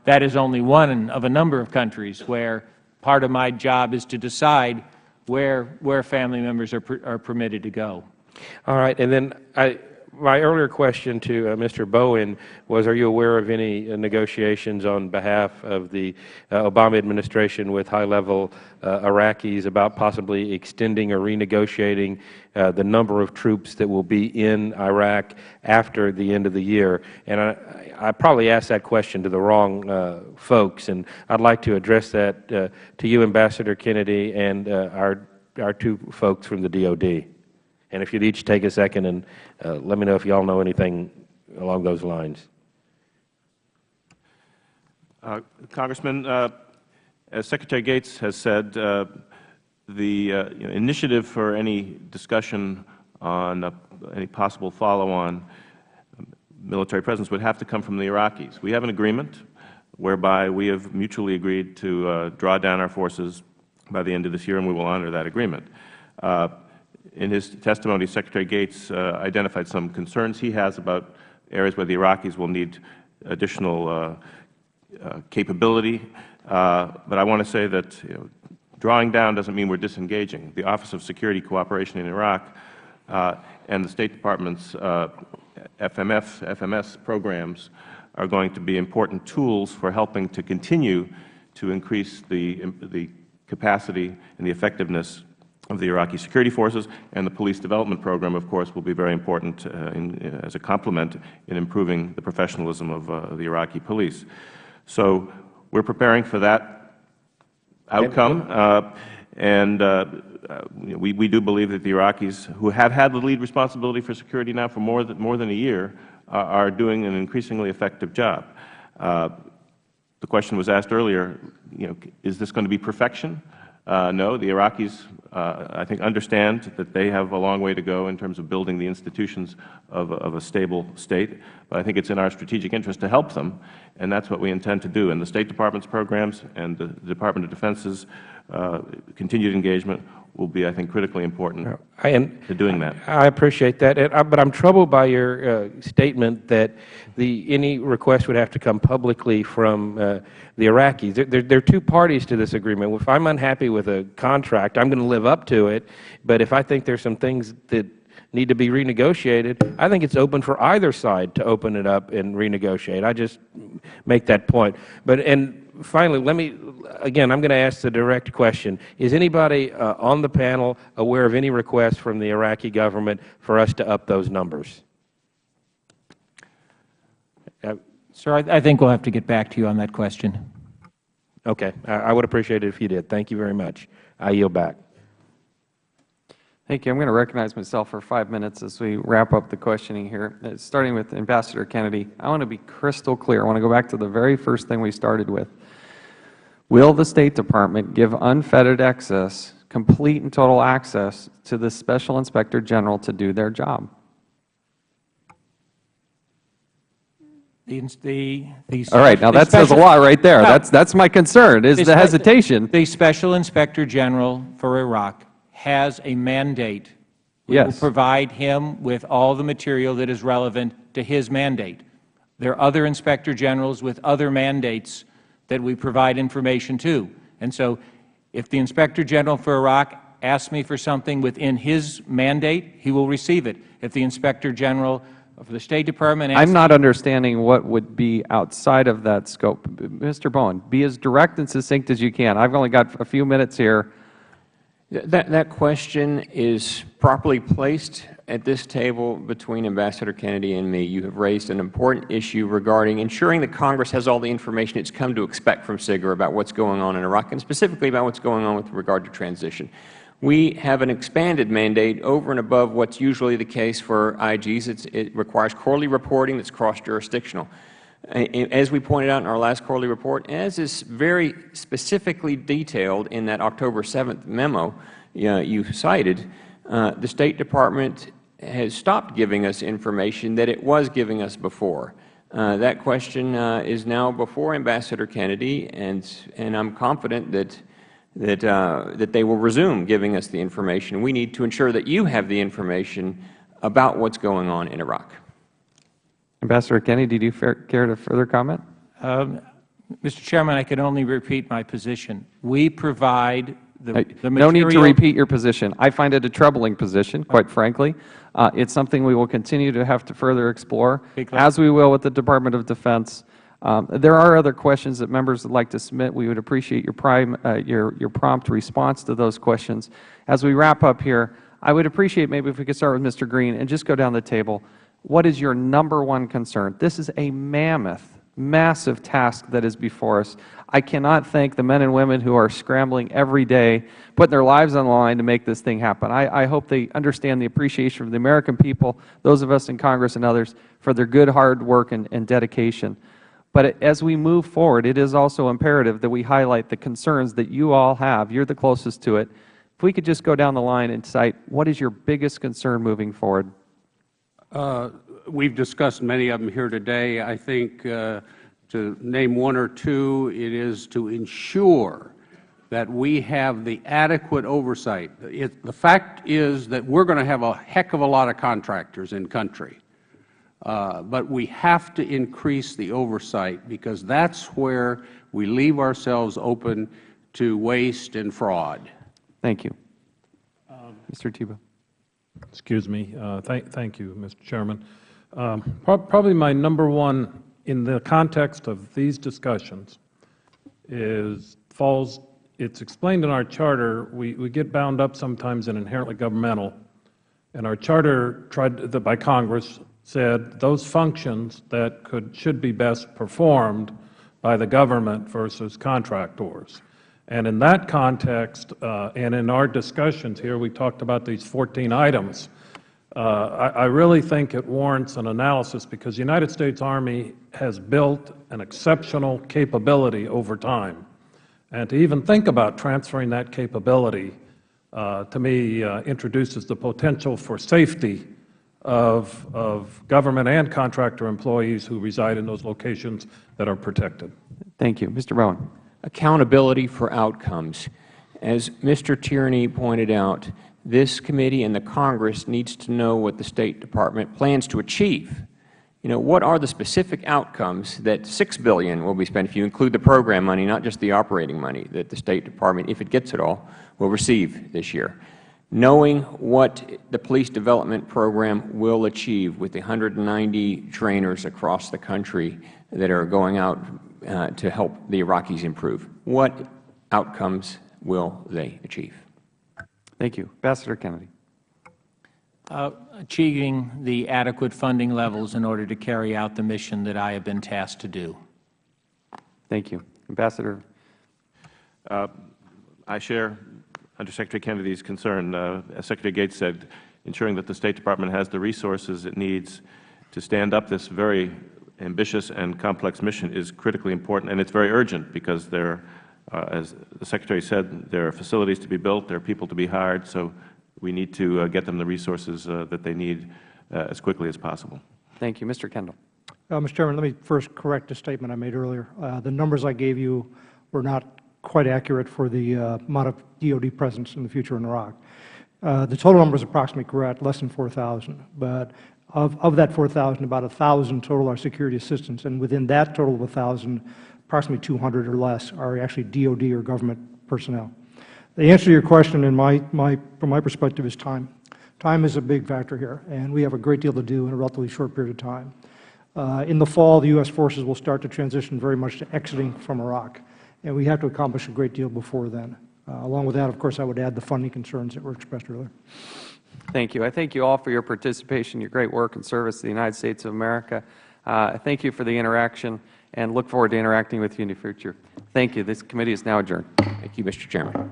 that is only one of a number of countries where part of my job is to decide where family members are permitted to go. All right. And then my earlier question to Mr. Bowen was, are you aware of any negotiations on behalf of the Obama administration with high-level Iraqis about possibly extending or renegotiating the number of troops that will be in Iraq after the end of the year? And I probably asked that question to the wrong folks, and I'd like to address that to you, Ambassador Kennedy, and our two folks from the DOD. And if you'd each take a second and let me know if you all know anything along those lines. Congressman, as Secretary Gates has said, the initiative for any discussion on any possible follow-on military presence would have to come from the Iraqis. We have an agreement whereby we have mutually agreed to draw down our forces by the end of this year, and we will honor that agreement. In his testimony, Secretary Gates identified some concerns he has about areas where the Iraqis will need additional capability. But I want to say that drawing down doesn't mean we're disengaging. The Office of Security Cooperation in Iraq and the State Department's FMS programs are going to be important tools for helping to continue to increase the capacity and the effectiveness of the Iraqi security forces, and the police development program, of course, will be very important as a complement in improving the professionalism of the Iraqi police. So we're preparing for that outcome, and we do believe that the Iraqis, who have had the lead responsibility for security now for more than a year, are doing an increasingly effective job. The question was asked earlier, is this going to be perfection? No, the Iraqis, I think, understand that they have a long way to go in terms of building the institutions of a stable state. But I think it's in our strategic interest to help them, and that's what we intend to do. And the State Department's programs and the Department of Defense's continued engagement will be, I think, critically important to doing that. I appreciate that, but I'm troubled by your statement that any request would have to come publicly from the Iraqis. There are two parties to this agreement. If I'm unhappy with a contract, I'm going to live up to it. But if I think there's some things that need to be renegotiated, I think it's open for either side to open it up and renegotiate. I just make that point. And finally, again, I'm going to ask the direct question. Is anybody on the panel aware of any requests from the Iraqi government for us to up those numbers? Sir, I think we'll have to get back to you on that question. Okay. I would appreciate it if you did. Thank you very much. I yield back. Thank you. I'm going to recognize myself for 5 minutes as we wrap up the questioning here. Starting with Ambassador Kennedy, I want to be crystal clear. I want to go back to the very first thing we started with. Will the State Department give unfettered access, complete and total access to the Special Inspector General to do their job? All right. Now, that says a lot right there. That's my concern, is the hesitation. The Special Inspector General for Iraq has a mandate. We will provide him with all the material that is relevant to his mandate. There are other Inspector Generals with other mandates that we provide information to. And so if the Inspector General for Iraq asks me for something within his mandate, he will receive it. If the Inspector General of the State Department asks I'm not understanding what would be outside of that scope. Mr. Bowen, be as direct and succinct as you can. I've only got a few minutes here. That question is properly placed at this table between Ambassador Kennedy and me. You have raised an important issue regarding ensuring that Congress has all the information it's come to expect from SIGIR about what's going on in Iraq, and specifically about what's going on with regard to transition. We have an expanded mandate over and above what's usually the case for IGs. It requires quarterly reporting that's cross-jurisdictional. As we pointed out in our last quarterly report, as is very specifically detailed in that October 7th memo you cited, the State Department has stopped giving us information that it was giving us before. That question is now before Ambassador Kennedy, and I'm confident that they will resume giving us the information. We need to ensure that you have the information about what's going on in Iraq. Ambassador Kennedy, do you care to further comment? Mr. Chairman, I can only repeat my position. We provide No need to repeat your position. I find it a troubling position, quite frankly. It's something we will continue to have to further explore, as we will with the Department of Defense. There are other questions that members would like to submit. We would appreciate your prompt response to those questions. As we wrap up here, I would appreciate maybe if we could start with Mr. Green and just go down the table. What is your #1 concern? This is a mammoth, massive task that is before us. I cannot thank the men and women who are scrambling every day, putting their lives on the line to make this thing happen. I hope they understand the appreciation of the American people, those of us in Congress and others, for their good, hard work and dedication. But as we move forward, it is also imperative that we highlight the concerns that you all have. You're the closest to it. If we could just go down the line and cite, what is your biggest concern moving forward? We've discussed many of them here today. I think to name one or two, it is to ensure that we have the adequate oversight. The fact is that we're going to have a heck of a lot of contractors in country, but we have to increase the oversight, because that's where we leave ourselves open to waste and fraud. Thank you. Mr. Tebow. Excuse me. Thank you, Mr. Chairman. Probably my #1 in the context of these discussions it's explained in our charter. We get bound up sometimes in inherently governmental, and our charter by Congress said those functions that should be best performed by the government versus contractors. And in that context, and in our discussions here, we talked about these 14 items. I really think it warrants an analysis, because the United States Army has built an exceptional capability over time. And to even think about transferring that capability, to me, introduces the potential for safety of government and contractor employees who reside in those locations that are protected. Thank you. Mr. Bowen. Accountability for outcomes. As Mr. Tierney pointed out, this committee and the Congress needs to know what the State Department plans to achieve. What are the specific outcomes that $6 billion will be spent, if you include the program money, not just the operating money, that the State Department, if it gets it all, will receive this year? Knowing what the police development program will achieve with the 190 trainers across the country that are going out to help the Iraqis improve. What outcomes will they achieve? Thank you. Ambassador Kennedy. Achieving the adequate funding levels in order to carry out the mission that I have been tasked to do. Thank you. Ambassador. I share Undersecretary Kennedy's concern. As Secretary Gates said, ensuring that the State Department has the resources it needs to stand up this very ambitious and complex mission is critically important, and it's very urgent, because there, as the Secretary said, there are facilities to be built, there are people to be hired, so we need to get them the resources that they need as quickly as possible. Thank you. Mr. Kendall. Mr. Chairman, let me first correct a statement I made earlier. The numbers I gave you were not quite accurate for the amount of DOD presence in the future in Iraq. The total number is approximately correct, less than 4,000, but of that 4,000, about 1,000 total are security assistants, and within that total of 1,000, approximately 200 or less are actually DOD or government personnel. The answer to your question, from my perspective, is time. Time is a big factor here, and we have a great deal to do in a relatively short period of time. In the fall, the U.S. forces will start to transition very much to exiting from Iraq, and we have to accomplish a great deal before then. Along with that, of course, I would add the funding concerns that were expressed earlier. Thank you. I thank you all for your participation, your great work and service to the United States of America. I thank you for the interaction and look forward to interacting with you in the future. Thank you. This committee is now adjourned. Thank you, Mr. Chairman.